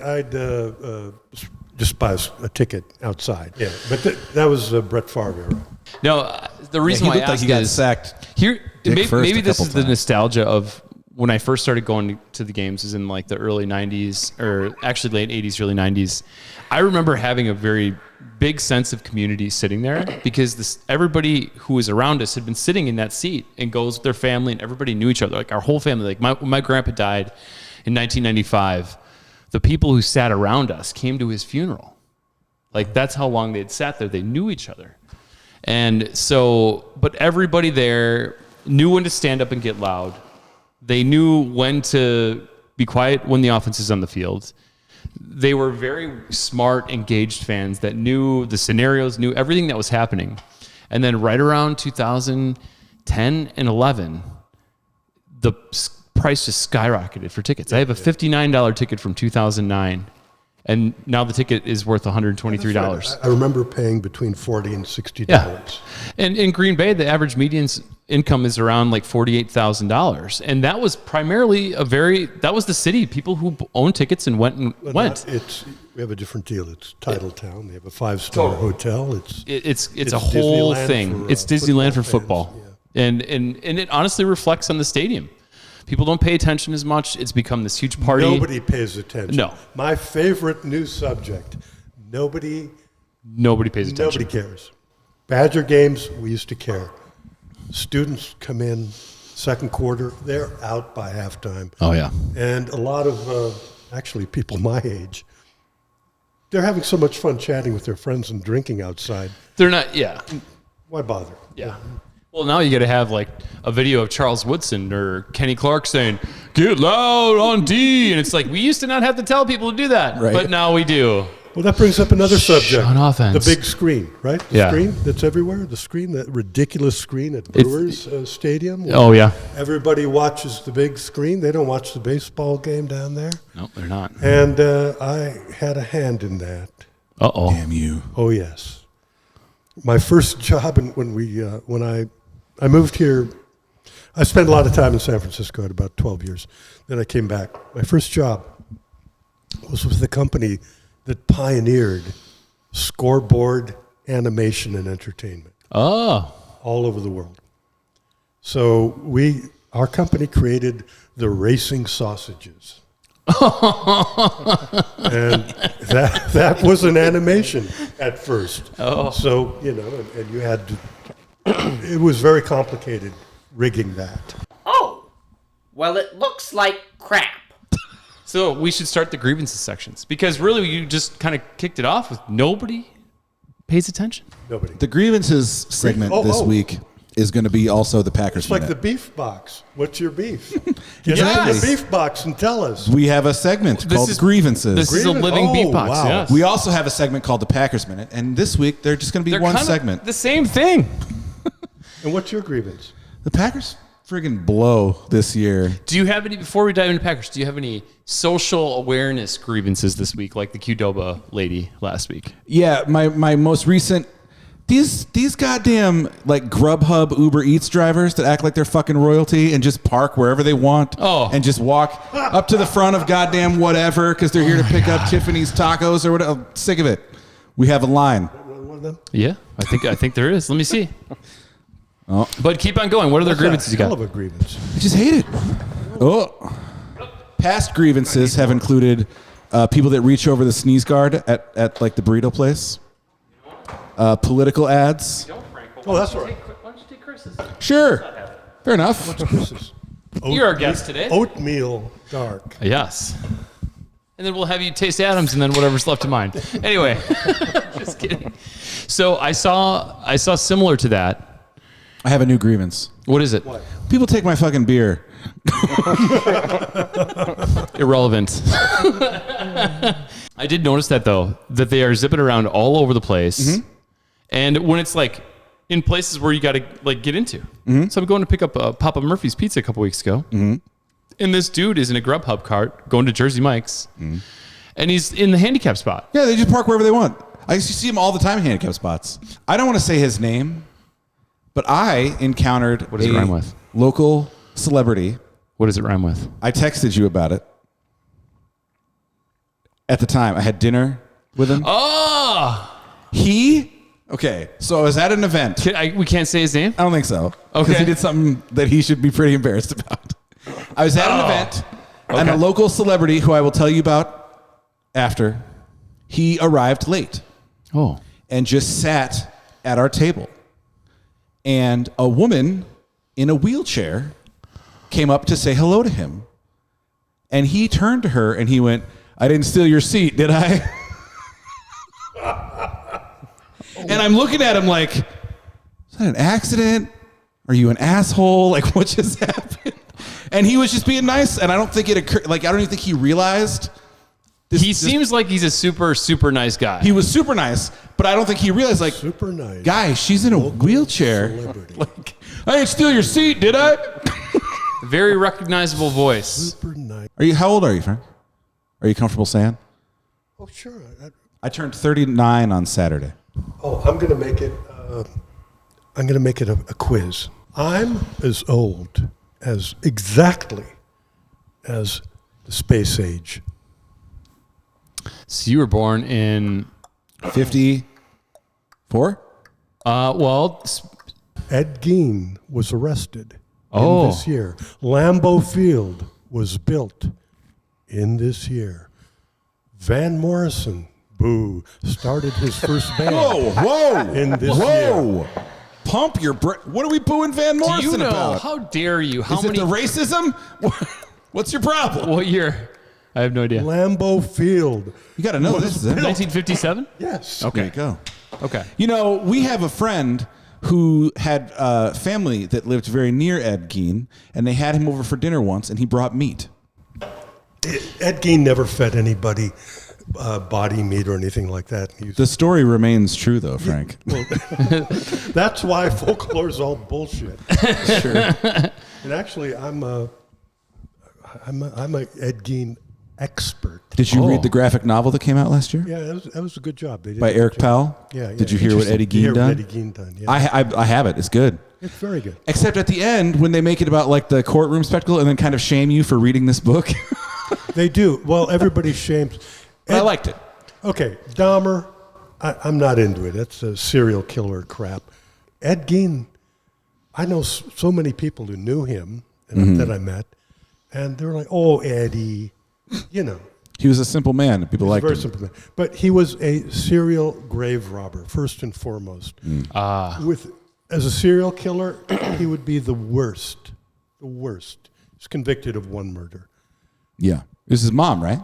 [SPEAKER 4] just buy a ticket outside. Yeah, but that was Brett Favre era.
[SPEAKER 2] No, the reason
[SPEAKER 3] he
[SPEAKER 2] why I
[SPEAKER 3] looked like
[SPEAKER 2] asked
[SPEAKER 3] he got
[SPEAKER 2] is
[SPEAKER 3] sacked.
[SPEAKER 2] Here,
[SPEAKER 3] Dick first
[SPEAKER 2] maybe
[SPEAKER 3] a
[SPEAKER 2] this
[SPEAKER 3] couple
[SPEAKER 2] is the
[SPEAKER 3] times.
[SPEAKER 2] nostalgia of when I first started going to the games is in like the early 90s or actually late 80s, early 90s. I remember having a very big sense of community sitting there because everybody who was around us had been sitting in that seat and goes with their family and everybody knew each other. Like our whole family, like when my grandpa died in 1995, the people who sat around us came to his funeral. Like that's how long they'd sat there. They knew each other. And so, but everybody there knew when to stand up and get loud. They knew when to be quiet when the offense is on the field. They were very smart, engaged fans that knew the scenarios, knew everything that was happening. And then right around 2010 and 11, the price just skyrocketed for tickets. I have a $59 ticket from 2009. And now the ticket is worth $123.
[SPEAKER 4] Right. I remember paying between $40 and $60.
[SPEAKER 2] Yeah. And in Green Bay, the average median income is around like $48,000. And that was primarily that was the city. People who owned tickets and went.
[SPEAKER 4] We have a different deal. It's Title Town. They have a 5-star hotel.
[SPEAKER 2] It's a whole
[SPEAKER 4] Disneyland
[SPEAKER 2] thing. It's Disneyland for football.
[SPEAKER 4] Yeah.
[SPEAKER 2] And it honestly reflects on the stadium. People don't pay attention as much. It's become this huge party.
[SPEAKER 4] Nobody pays attention.
[SPEAKER 2] No.
[SPEAKER 4] My favorite news subject. Nobody
[SPEAKER 2] pays attention.
[SPEAKER 4] Nobody cares. Badger games, we used to care. Students come in second quarter, they're out by halftime.
[SPEAKER 2] Oh, yeah.
[SPEAKER 4] And a lot of, actually, people my age, they're having so much fun chatting with their friends and drinking outside.
[SPEAKER 2] They're not, yeah.
[SPEAKER 4] Why bother?
[SPEAKER 2] Yeah. Well, now you got to have like a video of Charles Woodson or Kenny Clark saying, "Get loud on D," and it's like we used to not have to tell people to do that,
[SPEAKER 3] right.
[SPEAKER 2] But now we do.
[SPEAKER 4] Well, that brings up another subject.
[SPEAKER 2] On offense.
[SPEAKER 4] The big screen, right? The
[SPEAKER 2] Yeah.
[SPEAKER 4] screen that's everywhere. The screen, that ridiculous screen at Brewers Stadium. where
[SPEAKER 2] Oh yeah.
[SPEAKER 4] Everybody watches the big screen. They don't watch the baseball game down there.
[SPEAKER 2] No, they're not.
[SPEAKER 4] And I had a hand in that.
[SPEAKER 2] Uh-oh.
[SPEAKER 3] Damn you.
[SPEAKER 4] Oh, yes. My first job, when I moved here, I spent a lot of time in San Francisco, at about 12 years. Then I came back. My first job was with the company that pioneered scoreboard animation and entertainment
[SPEAKER 2] Oh.
[SPEAKER 4] all over the world. So our company created the racing sausages. And that was an animation at first.
[SPEAKER 2] Oh.
[SPEAKER 4] So, and you had to, it was very complicated rigging that.
[SPEAKER 5] Oh, well, it looks like crap.
[SPEAKER 2] So we should start the grievances sections because really you just kind of kicked it off with nobody pays attention.
[SPEAKER 4] Nobody.
[SPEAKER 3] The grievances segment this week is going to be also the Packers
[SPEAKER 4] It's like
[SPEAKER 3] Minute.
[SPEAKER 4] the beef box. What's your beef? Get
[SPEAKER 2] Yes.
[SPEAKER 4] out the beef box and tell us.
[SPEAKER 3] We have a segment called Grievances.
[SPEAKER 2] This is a living
[SPEAKER 4] Oh,
[SPEAKER 2] beef box.
[SPEAKER 4] wow.
[SPEAKER 2] Yes.
[SPEAKER 3] We also have a segment called the Packers Minute, and this week they're just going to be
[SPEAKER 2] They're
[SPEAKER 3] one
[SPEAKER 2] kinda
[SPEAKER 3] segment.
[SPEAKER 2] the same thing.
[SPEAKER 4] And what's your grievance?
[SPEAKER 3] The Packers friggin' blow this year.
[SPEAKER 2] Do you have any, before we dive into Packers, do you have any social awareness grievances this week, like the Qdoba lady last week?
[SPEAKER 3] Yeah, my most recent. These goddamn like Grubhub Uber Eats drivers that act like they're fucking royalty and just park wherever they want and just walk up to the front of goddamn whatever because they're here to pick up Tiffany's tacos or whatever. I'm sick of it. We have a line.
[SPEAKER 4] One of them?
[SPEAKER 2] Yeah, I think there is. Let me see.
[SPEAKER 3] Oh.
[SPEAKER 2] But keep on going. What other grievances you
[SPEAKER 4] Hell
[SPEAKER 2] got?
[SPEAKER 4] of a grievance.
[SPEAKER 3] I just hate it. Oh. Past grievances have included people that reach over the sneeze guard at like the burrito place. Political ads.
[SPEAKER 4] Oh, that's all right.
[SPEAKER 2] Why don't you take Chris's?
[SPEAKER 3] Sure. Fair enough.
[SPEAKER 4] This is
[SPEAKER 2] You're our guest today.
[SPEAKER 4] oatmeal dark.
[SPEAKER 2] Yes. And then we'll have you taste Adams and then whatever's left of mine. Anyway, just kidding. So I saw similar to that.
[SPEAKER 3] I have a new grievance.
[SPEAKER 2] What is it?
[SPEAKER 3] People take my fucking beer.
[SPEAKER 2] Irrelevant. I did notice that though, that they are zipping around all over the place, and when it's like in places where you got to like get into. So I'm going to pick up Papa Murphy's Pizza a couple weeks ago, and this dude is in a Grubhub cart going to Jersey Mike's, and he's in the handicap spot.
[SPEAKER 3] Yeah, they just park wherever they want. I used to see him all the time in handicap spots. I don't want to say his name, but I encountered
[SPEAKER 2] What does it rhyme with?
[SPEAKER 3] Local celebrity.
[SPEAKER 2] What does it rhyme with?
[SPEAKER 3] I texted you about it. At the time, I had dinner with him.
[SPEAKER 2] Oh,
[SPEAKER 3] Okay, so I was at an event.
[SPEAKER 2] we can't say his name.
[SPEAKER 3] I don't think so. Because
[SPEAKER 2] Okay.
[SPEAKER 3] he did something that he should be pretty embarrassed about. I was at an event, and a local celebrity who I will tell you about after, he arrived late
[SPEAKER 2] Oh,
[SPEAKER 3] and just sat at our table. And a woman in a wheelchair came up to say hello to him. And he turned to her and he went, "I didn't steal your seat, did I?" And I'm looking at him like, "Is that an accident? Are you an asshole? Like, what just happened?" And he was just being nice. And I don't think it occurred. Like, I don't even think he realized.
[SPEAKER 2] he seems like he's a super, super nice guy.
[SPEAKER 3] He was super nice, but I don't think he realized, like,
[SPEAKER 4] Super nice.
[SPEAKER 3] guy, she's in a wheelchair.
[SPEAKER 4] Celebrity.
[SPEAKER 3] Like, I didn't steal your seat, did I?
[SPEAKER 2] Very recognizable voice.
[SPEAKER 4] Super nice.
[SPEAKER 3] How old are you, Frank? Are you comfortable saying?
[SPEAKER 4] Oh, sure.
[SPEAKER 3] I turned 39 on Saturday.
[SPEAKER 4] I'm going to make it. I'm going to make it a quiz. I'm as old as exactly as the space age.
[SPEAKER 2] So you were born in
[SPEAKER 3] 54?
[SPEAKER 2] well,
[SPEAKER 4] Ed Gein was arrested
[SPEAKER 2] Oh.
[SPEAKER 4] in this year. Lambeau Field was built in this year. Van Morrison, started his first band.
[SPEAKER 3] Whoa!
[SPEAKER 4] In this year.
[SPEAKER 3] Pump your What are we booing Van
[SPEAKER 2] do
[SPEAKER 3] Morrison
[SPEAKER 2] you know?
[SPEAKER 3] about?
[SPEAKER 2] How dare you? How
[SPEAKER 3] Is
[SPEAKER 2] many?
[SPEAKER 3] it the racism? What's your problem?
[SPEAKER 2] What year? I have no idea.
[SPEAKER 4] Lambeau Field.
[SPEAKER 3] You got to know this.
[SPEAKER 2] 1957.
[SPEAKER 4] Yes.
[SPEAKER 3] There you go.
[SPEAKER 2] Okay.
[SPEAKER 3] You know, we have a friend who had family that lived very near Ed Gein, and they had him over for dinner once, and he brought meat.
[SPEAKER 4] Ed Gein never fed anybody body meat or anything like that.
[SPEAKER 3] The story remains true, though, Frank.
[SPEAKER 4] That's why folklore is all bullshit.
[SPEAKER 3] Sure.
[SPEAKER 4] And actually, I'm a Ed Gein expert.
[SPEAKER 3] Did you
[SPEAKER 2] Oh.
[SPEAKER 3] read the graphic novel that came out last year
[SPEAKER 4] Yeah, that was a good job. They did
[SPEAKER 3] by
[SPEAKER 4] a good
[SPEAKER 3] Eric
[SPEAKER 4] job.
[SPEAKER 3] Powell?
[SPEAKER 4] Yeah.
[SPEAKER 3] Did you hear what Eddie
[SPEAKER 4] Interesting.
[SPEAKER 3] Gein done?
[SPEAKER 4] Eddie Gein done. Yeah.
[SPEAKER 3] I have it. It's good.
[SPEAKER 4] It's very good.
[SPEAKER 3] Except at the end, when they make it about like the courtroom spectacle and then kind of shame you for reading this book.
[SPEAKER 4] They do. Well, everybody shames.
[SPEAKER 3] I liked it.
[SPEAKER 4] Okay, Dahmer, I'm not into it. That's a serial killer crap. Ed Gein, I know so many people who knew him and that I met, and they're like, "Oh, Eddie," you know.
[SPEAKER 3] He was a simple man. People
[SPEAKER 4] He's a
[SPEAKER 3] liked
[SPEAKER 4] very
[SPEAKER 3] him.
[SPEAKER 4] simple man. But he was a serial grave robber, first and foremost. As a serial killer, he would be the worst. The worst. He's convicted of one murder.
[SPEAKER 3] Yeah. It was his mom, right?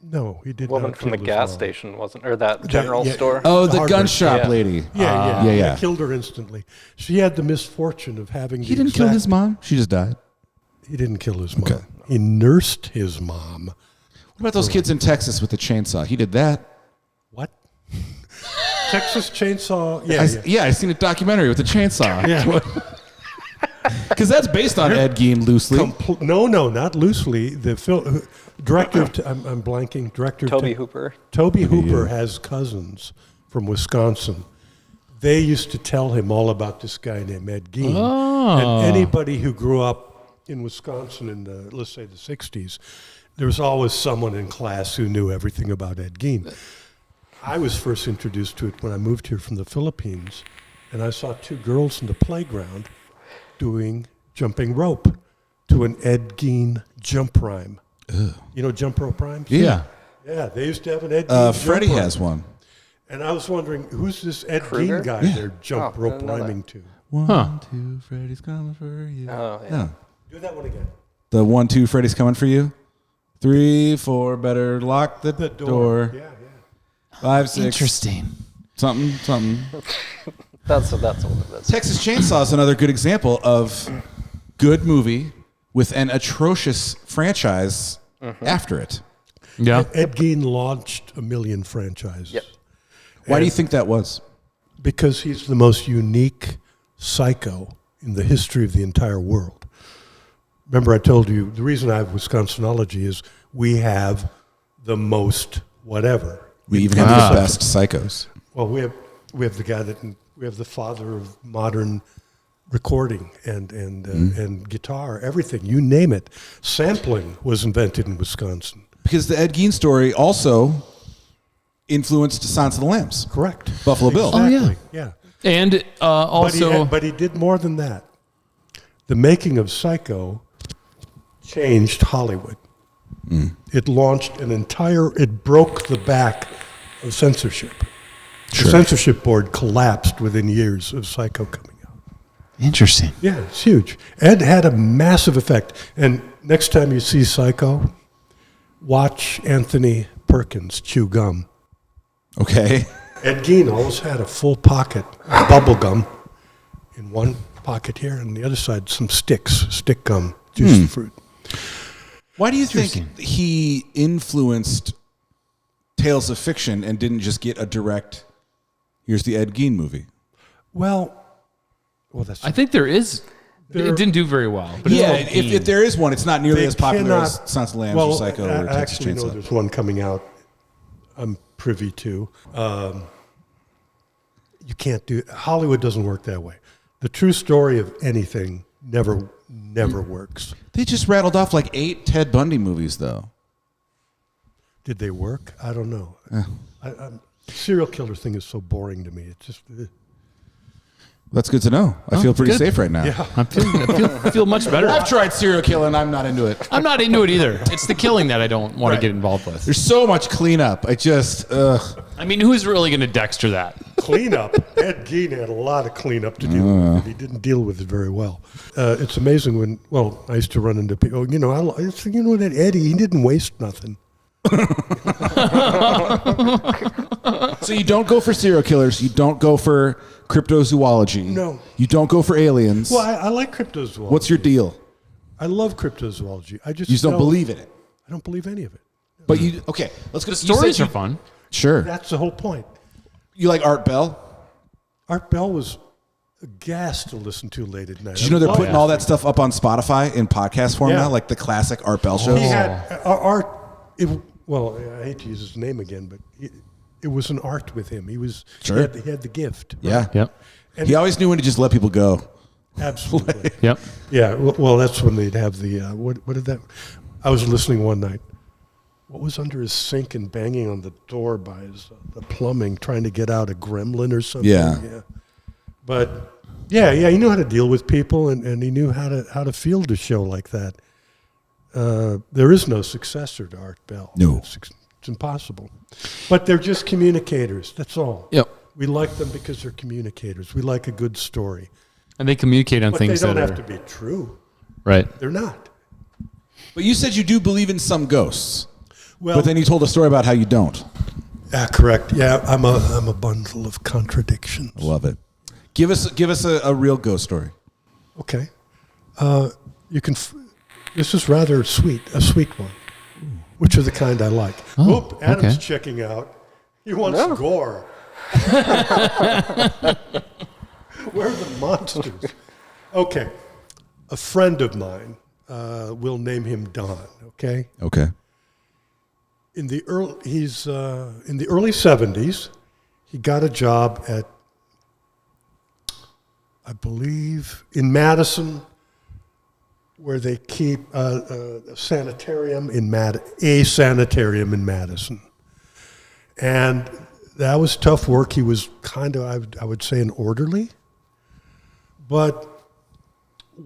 [SPEAKER 4] No, he did
[SPEAKER 6] Woman
[SPEAKER 4] not
[SPEAKER 6] from the
[SPEAKER 4] kill his
[SPEAKER 6] gas
[SPEAKER 4] mom.
[SPEAKER 6] station wasn't, or that general
[SPEAKER 4] yeah.
[SPEAKER 6] store.
[SPEAKER 3] Oh, the
[SPEAKER 4] Harvard.
[SPEAKER 3] gun shop
[SPEAKER 6] Yeah.
[SPEAKER 3] lady.
[SPEAKER 4] Yeah.
[SPEAKER 3] Yeah.
[SPEAKER 4] He killed her instantly. She had the misfortune of having
[SPEAKER 3] He didn't kill his mom. She just died.
[SPEAKER 4] He didn't kill his mom.
[SPEAKER 3] Okay.
[SPEAKER 4] He nursed his mom.
[SPEAKER 3] What about those kids in Texas with the chainsaw? He did that.
[SPEAKER 4] What? Texas Chainsaw.
[SPEAKER 3] I seen a documentary with the chainsaw.
[SPEAKER 4] Yeah.
[SPEAKER 3] Because that's based on Ed Gein loosely.
[SPEAKER 4] No, not loosely. The director of I'm blanking. Director of
[SPEAKER 6] Toby Hooper.
[SPEAKER 4] Toby Hooper has cousins from Wisconsin. They used to tell him all about this guy named Ed Gein. And anybody who grew up in Wisconsin in the, let's say, the 60s, there was always someone in class who knew everything about Ed Gein. I was first introduced to it when I moved here from the Philippines, and I saw two girls in the playground doing jumping rope to an Ed Gein jump rhyme. You know jump rope rhymes?
[SPEAKER 3] Yeah.
[SPEAKER 4] Yeah, they used to have an Ed Gein
[SPEAKER 3] Freddie
[SPEAKER 4] jump
[SPEAKER 3] has
[SPEAKER 4] rhyme.
[SPEAKER 3] one.
[SPEAKER 4] And I was wondering, who's this Ed
[SPEAKER 6] Kruger?
[SPEAKER 4] Gein guy they're jump
[SPEAKER 6] Oh,
[SPEAKER 4] rope
[SPEAKER 6] didn't know that.
[SPEAKER 4] rhyming to?
[SPEAKER 3] 1, 2, Freddie's coming for you.
[SPEAKER 6] Oh, yeah.
[SPEAKER 4] Do that one again.
[SPEAKER 3] The 1, 2, Freddie's coming for you. 3, 4, better lock the,
[SPEAKER 4] The
[SPEAKER 3] door.
[SPEAKER 4] Yeah.
[SPEAKER 3] 5, 6.
[SPEAKER 2] Interesting.
[SPEAKER 3] Something.
[SPEAKER 6] That's what it is.
[SPEAKER 3] Texas Chainsaw is another good example of good movie with an atrocious franchise after it.
[SPEAKER 2] Yeah.
[SPEAKER 4] Ed Gein launched a million franchises.
[SPEAKER 6] Yep.
[SPEAKER 3] Why do you think that was?
[SPEAKER 4] Because he's the most unique psycho in the history of the entire world. Remember, I told you the reason I have Wisconsinology is we have the most whatever.
[SPEAKER 3] We even have the best psychos.
[SPEAKER 4] Well, we have the guy that we have the father of modern recording and guitar, everything, you name it. Sampling was invented in Wisconsin.
[SPEAKER 3] Because the Ed Gein story also influenced Silence of the Lambs.
[SPEAKER 4] Correct.
[SPEAKER 3] Buffalo Bill.
[SPEAKER 4] Exactly. Yeah.
[SPEAKER 2] And also,
[SPEAKER 4] But he did more than that. The making of Psycho changed Hollywood. It launched it broke the back of censorship.
[SPEAKER 3] Sure.
[SPEAKER 4] The censorship board collapsed within years of Psycho coming out.
[SPEAKER 2] interesting.
[SPEAKER 4] Yeah, it's huge. Ed had a massive effect. And next time you see Psycho, watch Anthony Perkins chew gum.
[SPEAKER 3] Okay.
[SPEAKER 4] Ed Gein always had a full pocket of bubble gum in one pocket here, and the other side some stick gum, juicy fruit.
[SPEAKER 3] Why do you think he influenced Tales of Fiction and didn't just get a direct, here's the Ed Gein movie?
[SPEAKER 4] Well, that's
[SPEAKER 2] I think there is. It didn't do very well. But
[SPEAKER 3] Yeah,
[SPEAKER 2] it's
[SPEAKER 3] if there is one, it's not nearly
[SPEAKER 4] They
[SPEAKER 3] as popular as
[SPEAKER 4] cannot-
[SPEAKER 3] Silence of the Lambs
[SPEAKER 4] well,
[SPEAKER 3] or Psycho
[SPEAKER 4] I
[SPEAKER 3] or Texas
[SPEAKER 4] actually know
[SPEAKER 3] Chainsaw.
[SPEAKER 4] there's one coming out. I'm privy to. You can't do Hollywood doesn't work that way. The true story of anything never works.
[SPEAKER 3] They just rattled off like 8 Ted Bundy movies, though.
[SPEAKER 4] Did they work? I don't know. Serial killer thing is so boring to me. It's just.
[SPEAKER 3] That's good to know. I feel pretty
[SPEAKER 2] good.
[SPEAKER 3] safe right now.
[SPEAKER 4] Yeah.
[SPEAKER 2] I feel much better.
[SPEAKER 3] I've tried serial killing. I'm not into it.
[SPEAKER 2] I'm not into it either. It's the killing that I don't want to get involved with.
[SPEAKER 3] There's so much cleanup. I just,
[SPEAKER 2] I mean, who's really going to Dexter that?
[SPEAKER 4] Cleanup. Ed Gein had a lot of cleanup to deal with. He didn't deal with it very well. It's amazing when, I used to run into people, that Eddie, he didn't waste nothing.
[SPEAKER 3] So you don't go for serial killers. You don't go for cryptozoology.
[SPEAKER 4] No.
[SPEAKER 3] You don't go for aliens.
[SPEAKER 4] Well, I like cryptozoology.
[SPEAKER 3] What's your deal?
[SPEAKER 4] I love cryptozoology. I
[SPEAKER 3] You just don't believe in it.
[SPEAKER 4] I don't believe any of it.
[SPEAKER 3] But you, okay, let's go to
[SPEAKER 2] Stories are fun.
[SPEAKER 3] Sure.
[SPEAKER 4] That's the whole point.
[SPEAKER 3] You like Art Bell?
[SPEAKER 4] Art Bell was a gas to listen to late at night.
[SPEAKER 3] Did you know they're putting all that stuff up on Spotify in podcast form now, like the classic Art Bell shows?
[SPEAKER 4] He had art. I hate to use his name again, but it was an art with him. He was
[SPEAKER 3] Sure.
[SPEAKER 4] he had the gift.
[SPEAKER 3] Yeah.
[SPEAKER 2] Yep.
[SPEAKER 3] He always knew when to just let people go.
[SPEAKER 4] Absolutely.
[SPEAKER 2] Yep.
[SPEAKER 4] Yeah. Well, that's when they'd have the what did that? I was listening one night. What was under his sink and banging on the door by his the plumbing, trying to get out a gremlin or something?
[SPEAKER 3] Yeah.
[SPEAKER 4] But he knew how to deal with people, and he knew how to field a show like that. There is no successor to Art Bell.
[SPEAKER 3] No.
[SPEAKER 4] It's impossible. But they're just communicators. That's all.
[SPEAKER 2] Yep.
[SPEAKER 4] We like them because they're communicators. We like a good story.
[SPEAKER 2] And they communicate on
[SPEAKER 4] But they
[SPEAKER 2] things
[SPEAKER 4] don't
[SPEAKER 2] that
[SPEAKER 4] have
[SPEAKER 2] are
[SPEAKER 4] to be true.
[SPEAKER 2] right.
[SPEAKER 4] They're not.
[SPEAKER 3] But you said you do believe in some ghosts.
[SPEAKER 4] Well,
[SPEAKER 3] But then you told a story about how you don't.
[SPEAKER 4] correct. Yeah, I'm a bundle of contradictions.
[SPEAKER 3] I love it. Give us a real ghost story.
[SPEAKER 4] Okay. You can. This is rather sweet, a sweet one, which are the kind I like.
[SPEAKER 2] Oh,
[SPEAKER 4] Adam's
[SPEAKER 2] okay.
[SPEAKER 4] checking out. He wants gore. Where are the monsters? Okay. A friend of mine, we'll name him Don, okay?
[SPEAKER 3] Okay.
[SPEAKER 4] In the early 70s, he got a job at, I believe, in Madison, where they keep a sanitarium in Madison. And that was tough work. He was kind of, I would say, an orderly. But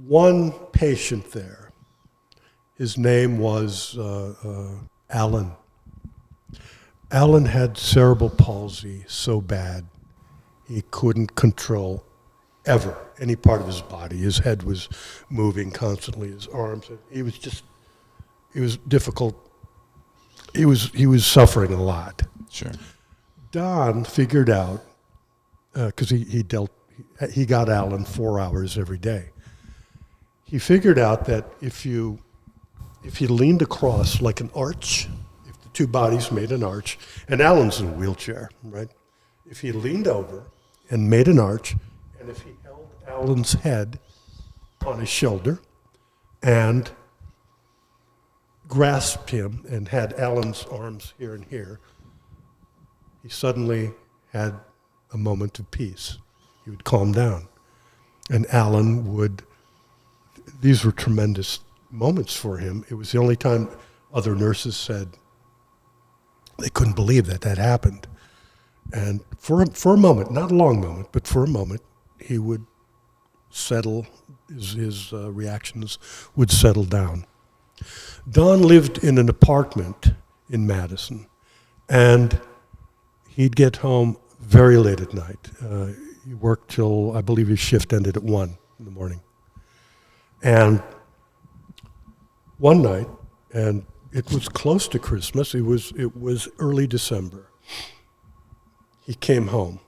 [SPEAKER 4] one patient there, his name was Alan. Alan had cerebral palsy so bad he couldn't control ever any part of his body. His head was moving constantly, his arms. It was difficult. He was suffering a lot.
[SPEAKER 3] Sure.
[SPEAKER 4] Don figured out, because he he got Alan 4 hours every day. He figured out that if you leaned across like an arch, if the two bodies made an arch, and Alan's in a wheelchair, right? If he leaned over and made an arch, and if he held Alan's head on his shoulder and grasped him and had Alan's arms here and here, he suddenly had a moment of peace. He would calm down. And Alan would, these were tremendous moments for him. It was the only time other nurses said they couldn't believe that happened. And for a moment, not a long moment, but for a moment, he would settle, his reactions would settle down. Don lived in an apartment in Madison, and he'd get home very late at night. He worked till, I believe his shift ended at 1 in the morning. And one night, and it was close to Christmas, it was early December, he came home.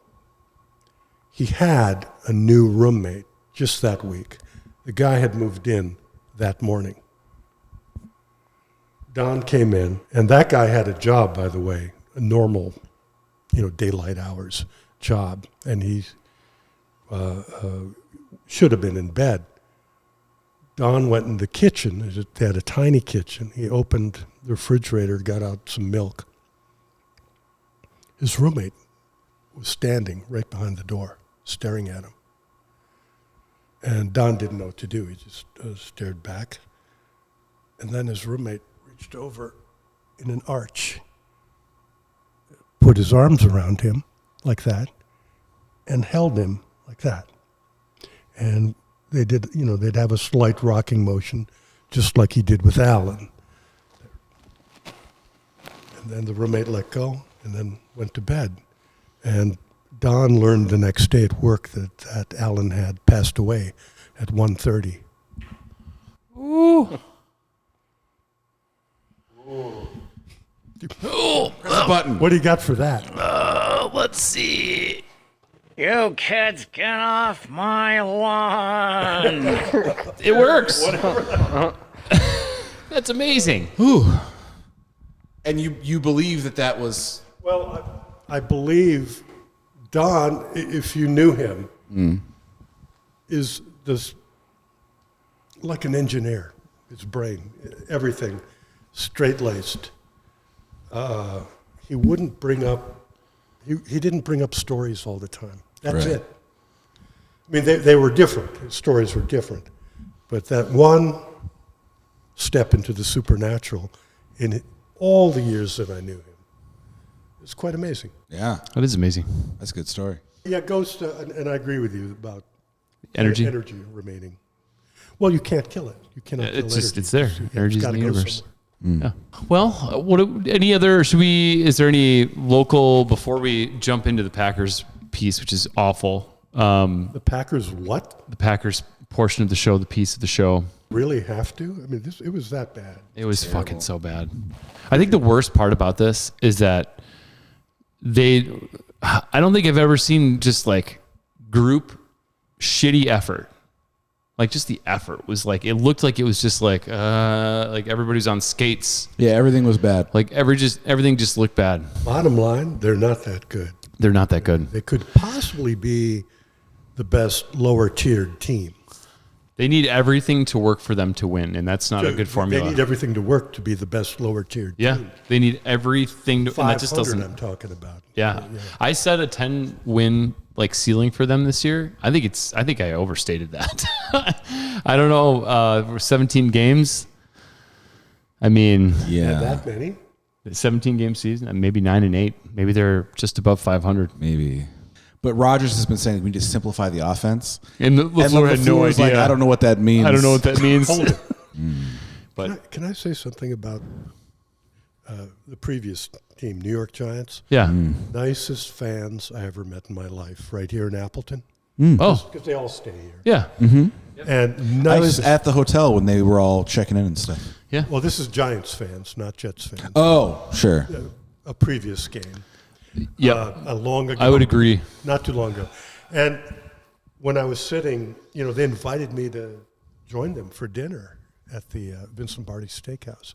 [SPEAKER 4] He had a new roommate just that week. The guy had moved in that morning. Don came in, and that guy had a job, by the way, a normal, daylight hours job, and he should have been in bed. Don went in the kitchen. They had a tiny kitchen. He opened the refrigerator, got out some milk. His roommate was standing right behind the door, staring at him. And Don didn't know what to do. He just stared back. And then his roommate reached over in an arch, put his arms around him like that, and held him like that. And they did, they'd have a slight rocking motion, just like he did with Alan. And then the roommate let go and then went to bed. And Don learned the next day at work that Alan had passed away at 1:30.
[SPEAKER 2] Ooh.
[SPEAKER 3] Press the button.
[SPEAKER 4] What do you got for that?
[SPEAKER 2] Let's see.
[SPEAKER 6] You kids, get off my lawn!
[SPEAKER 2] It works. That's amazing.
[SPEAKER 3] Ooh. And you believe that was...
[SPEAKER 4] Well, I believe Don, if you knew him, is this like an engineer. His brain, everything, straight-laced. He wouldn't bring up. He didn't bring up stories all the time. That's
[SPEAKER 3] Right.
[SPEAKER 4] it. I mean, they were different. His stories were different, but that one step into the supernatural in all the years that I knew him is quite amazing.
[SPEAKER 3] Yeah,
[SPEAKER 2] That is amazing.
[SPEAKER 3] that's a good story.
[SPEAKER 4] Yeah, ghosts, and I agree with you about
[SPEAKER 2] Energy.
[SPEAKER 4] energy remaining. Well, you can't kill it. You cannot kill
[SPEAKER 2] It's just
[SPEAKER 4] energy.
[SPEAKER 2] it's there. Energy's in
[SPEAKER 4] gotta
[SPEAKER 2] the
[SPEAKER 4] go
[SPEAKER 2] universe.
[SPEAKER 4] somewhere.
[SPEAKER 2] Yeah. Well, is there any local, before we jump into the Packers piece, which is awful,
[SPEAKER 4] The Packers what?
[SPEAKER 2] the Packers portion of the show, the piece of the show,
[SPEAKER 4] Really have to? I mean, it was that bad.
[SPEAKER 2] it was fucking so bad. I think the worst part about this is that I don't think I've ever seen just like group shitty effort. Like just the effort was like, it looked like it was just like everybody's on skates.
[SPEAKER 3] Yeah, everything was bad.
[SPEAKER 2] Like everything just looked bad.
[SPEAKER 4] Bottom line, they're not that good.
[SPEAKER 2] They're not that good.
[SPEAKER 4] They could possibly be the best lower tiered team.
[SPEAKER 2] They need everything to work for them to win, and that's not a good formula.
[SPEAKER 4] They need everything to work to be the best lower tiered
[SPEAKER 2] Yeah,
[SPEAKER 4] team.
[SPEAKER 2] they need everything to, and that just
[SPEAKER 4] 500
[SPEAKER 2] doesn't.
[SPEAKER 4] I'm talking about.
[SPEAKER 2] Yeah. I set a 10-win like ceiling for them this year. I think I overstated that. I don't know. 17 games. I mean,
[SPEAKER 3] Yeah,
[SPEAKER 4] That many?
[SPEAKER 2] 17 game season, maybe 9-8. Maybe they're just above 500.
[SPEAKER 3] maybe. But Rodgers has been saying we need to simplify the offense.
[SPEAKER 2] And LaFleur had no
[SPEAKER 3] LaFleur's
[SPEAKER 2] idea.
[SPEAKER 3] like, I don't know what that means.
[SPEAKER 2] I don't know what that means.
[SPEAKER 4] Hold it.
[SPEAKER 2] But
[SPEAKER 4] Can I say something about the previous team, New York Giants?
[SPEAKER 2] yeah.
[SPEAKER 4] Nicest fans I ever met in my life, right here in Appleton.
[SPEAKER 2] Oh,
[SPEAKER 4] Because they all stay here.
[SPEAKER 2] yeah.
[SPEAKER 4] And
[SPEAKER 3] I was
[SPEAKER 4] nicest.
[SPEAKER 3] at the hotel when they were all checking in and stuff.
[SPEAKER 2] Yeah.
[SPEAKER 4] Well, this is Giants fans, not Jets fans.
[SPEAKER 3] Oh, sure.
[SPEAKER 4] A previous game.
[SPEAKER 2] Yeah.
[SPEAKER 4] A long ago.
[SPEAKER 2] I would agree.
[SPEAKER 4] Not too long ago. And when I was sitting, they invited me to join them for dinner at the Vincent Barty Steakhouse.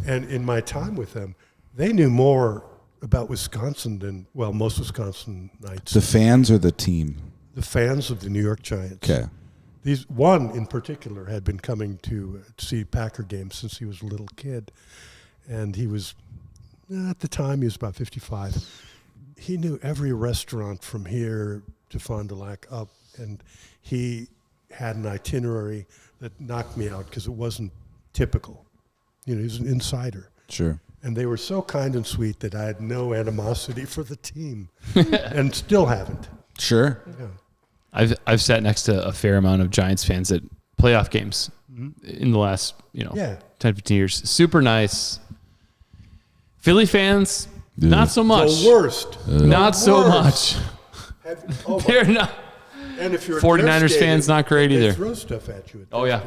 [SPEAKER 4] And in my time with them, they knew more about Wisconsin than, most Wisconsinites.
[SPEAKER 3] The fans or the team?
[SPEAKER 4] The fans of the New York Giants.
[SPEAKER 3] Okay.
[SPEAKER 4] One in particular had been coming to see Packer games since he was a little kid. And he was, at the time, he was about 55. He knew every restaurant from here to Fond du Lac up. And he had an itinerary that knocked me out because it wasn't typical. He was an insider.
[SPEAKER 3] Sure.
[SPEAKER 4] And they were so kind and sweet that I had no animosity for the team and still haven't.
[SPEAKER 3] Sure.
[SPEAKER 4] Yeah.
[SPEAKER 2] I've sat next to a fair amount of Giants fans at playoff games in the last 10, 15 years. Super nice. Philly fans, not so much.
[SPEAKER 4] The worst.
[SPEAKER 2] Not so much. They're not.
[SPEAKER 4] And if you're
[SPEAKER 2] 49ers fans, not great
[SPEAKER 4] they
[SPEAKER 2] either.
[SPEAKER 4] throw stuff at you.
[SPEAKER 2] Oh, yeah.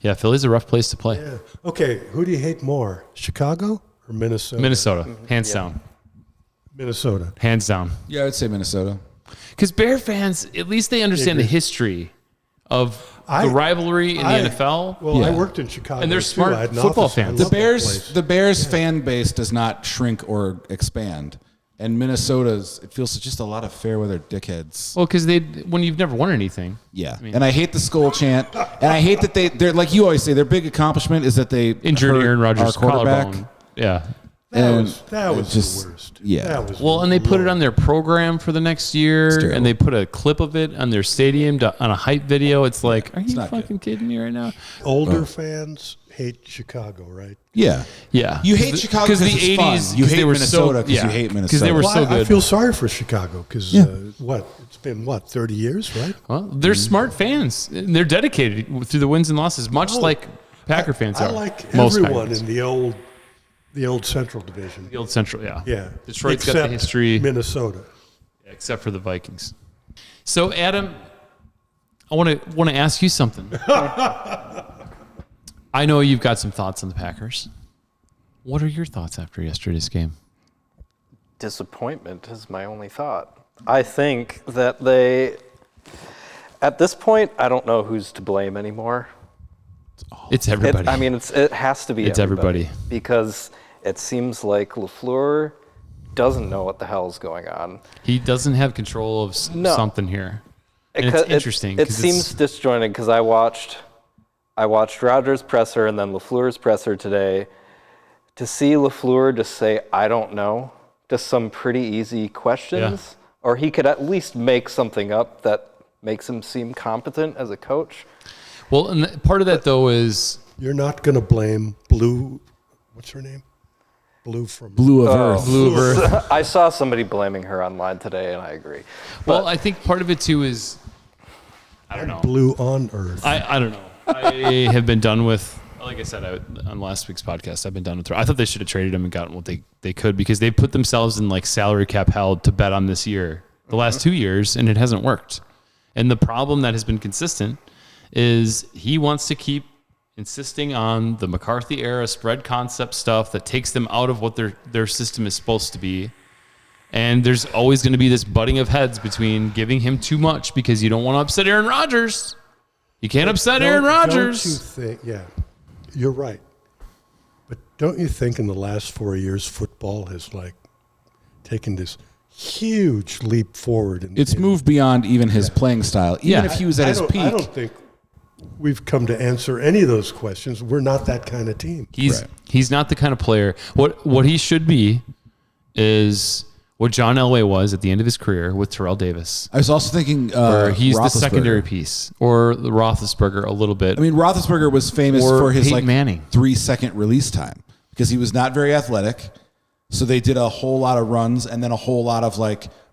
[SPEAKER 2] Yeah, Philly's a rough place to play.
[SPEAKER 4] Yeah. Okay, who do you hate more, Chicago or Minnesota?
[SPEAKER 2] Minnesota, hands down.
[SPEAKER 4] Minnesota.
[SPEAKER 2] Hands down.
[SPEAKER 3] Yeah, I would say Minnesota.
[SPEAKER 2] Because Bear fans, at least they understand the history of the rivalry in the NFL.
[SPEAKER 4] Well, I worked in Chicago,
[SPEAKER 2] and they're
[SPEAKER 4] too.
[SPEAKER 2] smart
[SPEAKER 4] I had an
[SPEAKER 2] football
[SPEAKER 4] office. I
[SPEAKER 2] fans.
[SPEAKER 3] The
[SPEAKER 4] love that
[SPEAKER 3] Bears,
[SPEAKER 4] place.
[SPEAKER 3] the Bears fan base does not shrink or expand, and Minnesota's it feels just a lot of fair weather dickheads.
[SPEAKER 2] Well, because when you've never won anything.
[SPEAKER 3] Yeah, and I hate the skull chant, and I hate that they're like you always say. Their big accomplishment is that they
[SPEAKER 2] Injured
[SPEAKER 3] hurt
[SPEAKER 2] Aaron Rodgers'
[SPEAKER 3] our quarterback.
[SPEAKER 2] collarbone. Yeah.
[SPEAKER 4] That was
[SPEAKER 3] just-
[SPEAKER 4] the worst.
[SPEAKER 3] yeah.
[SPEAKER 4] That was
[SPEAKER 2] Well, and they put it on their program for the next year,
[SPEAKER 3] terrible.
[SPEAKER 2] and they put a clip of it on their stadium on a hype video. It's like, are you
[SPEAKER 3] not
[SPEAKER 2] fucking kidding me right now?
[SPEAKER 4] Older fans hate Chicago, right?
[SPEAKER 3] Yeah,
[SPEAKER 2] Yeah,
[SPEAKER 3] You hate Chicago because
[SPEAKER 2] the
[SPEAKER 3] it's fun. You hate Minnesota because you hate Minnesota.
[SPEAKER 2] because they were
[SPEAKER 4] Well,
[SPEAKER 2] so
[SPEAKER 4] I
[SPEAKER 2] good.
[SPEAKER 4] feel sorry for Chicago because it's been 30 years, right?
[SPEAKER 2] Well, they're smart fans. And they're dedicated through the wins and losses, much like Packer fans
[SPEAKER 4] I
[SPEAKER 2] are.
[SPEAKER 4] like
[SPEAKER 2] Most
[SPEAKER 4] everyone
[SPEAKER 2] Packers.
[SPEAKER 4] in the old Central Division.
[SPEAKER 2] The old Central, yeah.
[SPEAKER 4] Yeah,
[SPEAKER 2] Detroit's got
[SPEAKER 4] except
[SPEAKER 2] the history,
[SPEAKER 4] Minnesota.
[SPEAKER 2] except for the Vikings. So, Adam, I want to ask you something. I know you've got some thoughts on the Packers. What are your thoughts after yesterday's game?
[SPEAKER 7] Disappointment is my only thought. I think that at this point, I don't know who's to blame anymore.
[SPEAKER 2] It's everybody.
[SPEAKER 7] It has to be
[SPEAKER 2] It's everybody.
[SPEAKER 7] because it seems like LaFleur doesn't know what the hell's going on.
[SPEAKER 2] He doesn't have control of something here. And it's interesting.
[SPEAKER 7] It
[SPEAKER 2] 'cause
[SPEAKER 7] seems disjointed because I watched Rodgers' presser and then LaFleur's presser today. To see LaFleur just say, I don't know, just some pretty easy questions, or he could at least make something up that makes him seem competent as a coach.
[SPEAKER 2] Well, and part of that, though, is
[SPEAKER 4] You're not going to blame Blue. What's her name? Blue from
[SPEAKER 3] Blue of Earth.
[SPEAKER 2] Blue of Earth.
[SPEAKER 7] I saw somebody blaming her online today, and I agree.
[SPEAKER 2] Well, I think part of it, too, is I don't know.
[SPEAKER 4] Blue on Earth.
[SPEAKER 2] I don't know. I have been done with, like I said on last week's podcast, I've been done with. I thought they should have traded him and gotten what they could because they put themselves in like salary cap hell to bet on this year, the last 2 years, and it hasn't worked. And the problem that has been consistent is he wants to keep insisting on the McCarthy era spread concept stuff that takes them out of what their system is supposed to be. And there's always going to be this butting of heads between giving him too much because you don't want to upset Aaron Rodgers. You can't upset Aaron Rodgers.
[SPEAKER 4] Don't you think, you're right. But don't you think in the last 4 years, football has taken this huge leap forward?
[SPEAKER 3] It's moved beyond even his playing style. Even if he was at his peak.
[SPEAKER 4] I don't think we've come to answer any of those questions. We're not that kind of team.
[SPEAKER 2] He's not the kind of player. What he should be is what John Elway was at the end of his career with Terrell Davis.
[SPEAKER 3] I was also thinking
[SPEAKER 2] where he's the
[SPEAKER 3] Roethlisberger.
[SPEAKER 2] secondary piece, or the Roethlisberger a little bit.
[SPEAKER 3] I mean, Roethlisberger was famous
[SPEAKER 2] Or
[SPEAKER 3] for his
[SPEAKER 2] Peyton Manning.
[SPEAKER 3] 3-second release time because he was not very athletic. So they did a whole lot of runs and then a whole lot of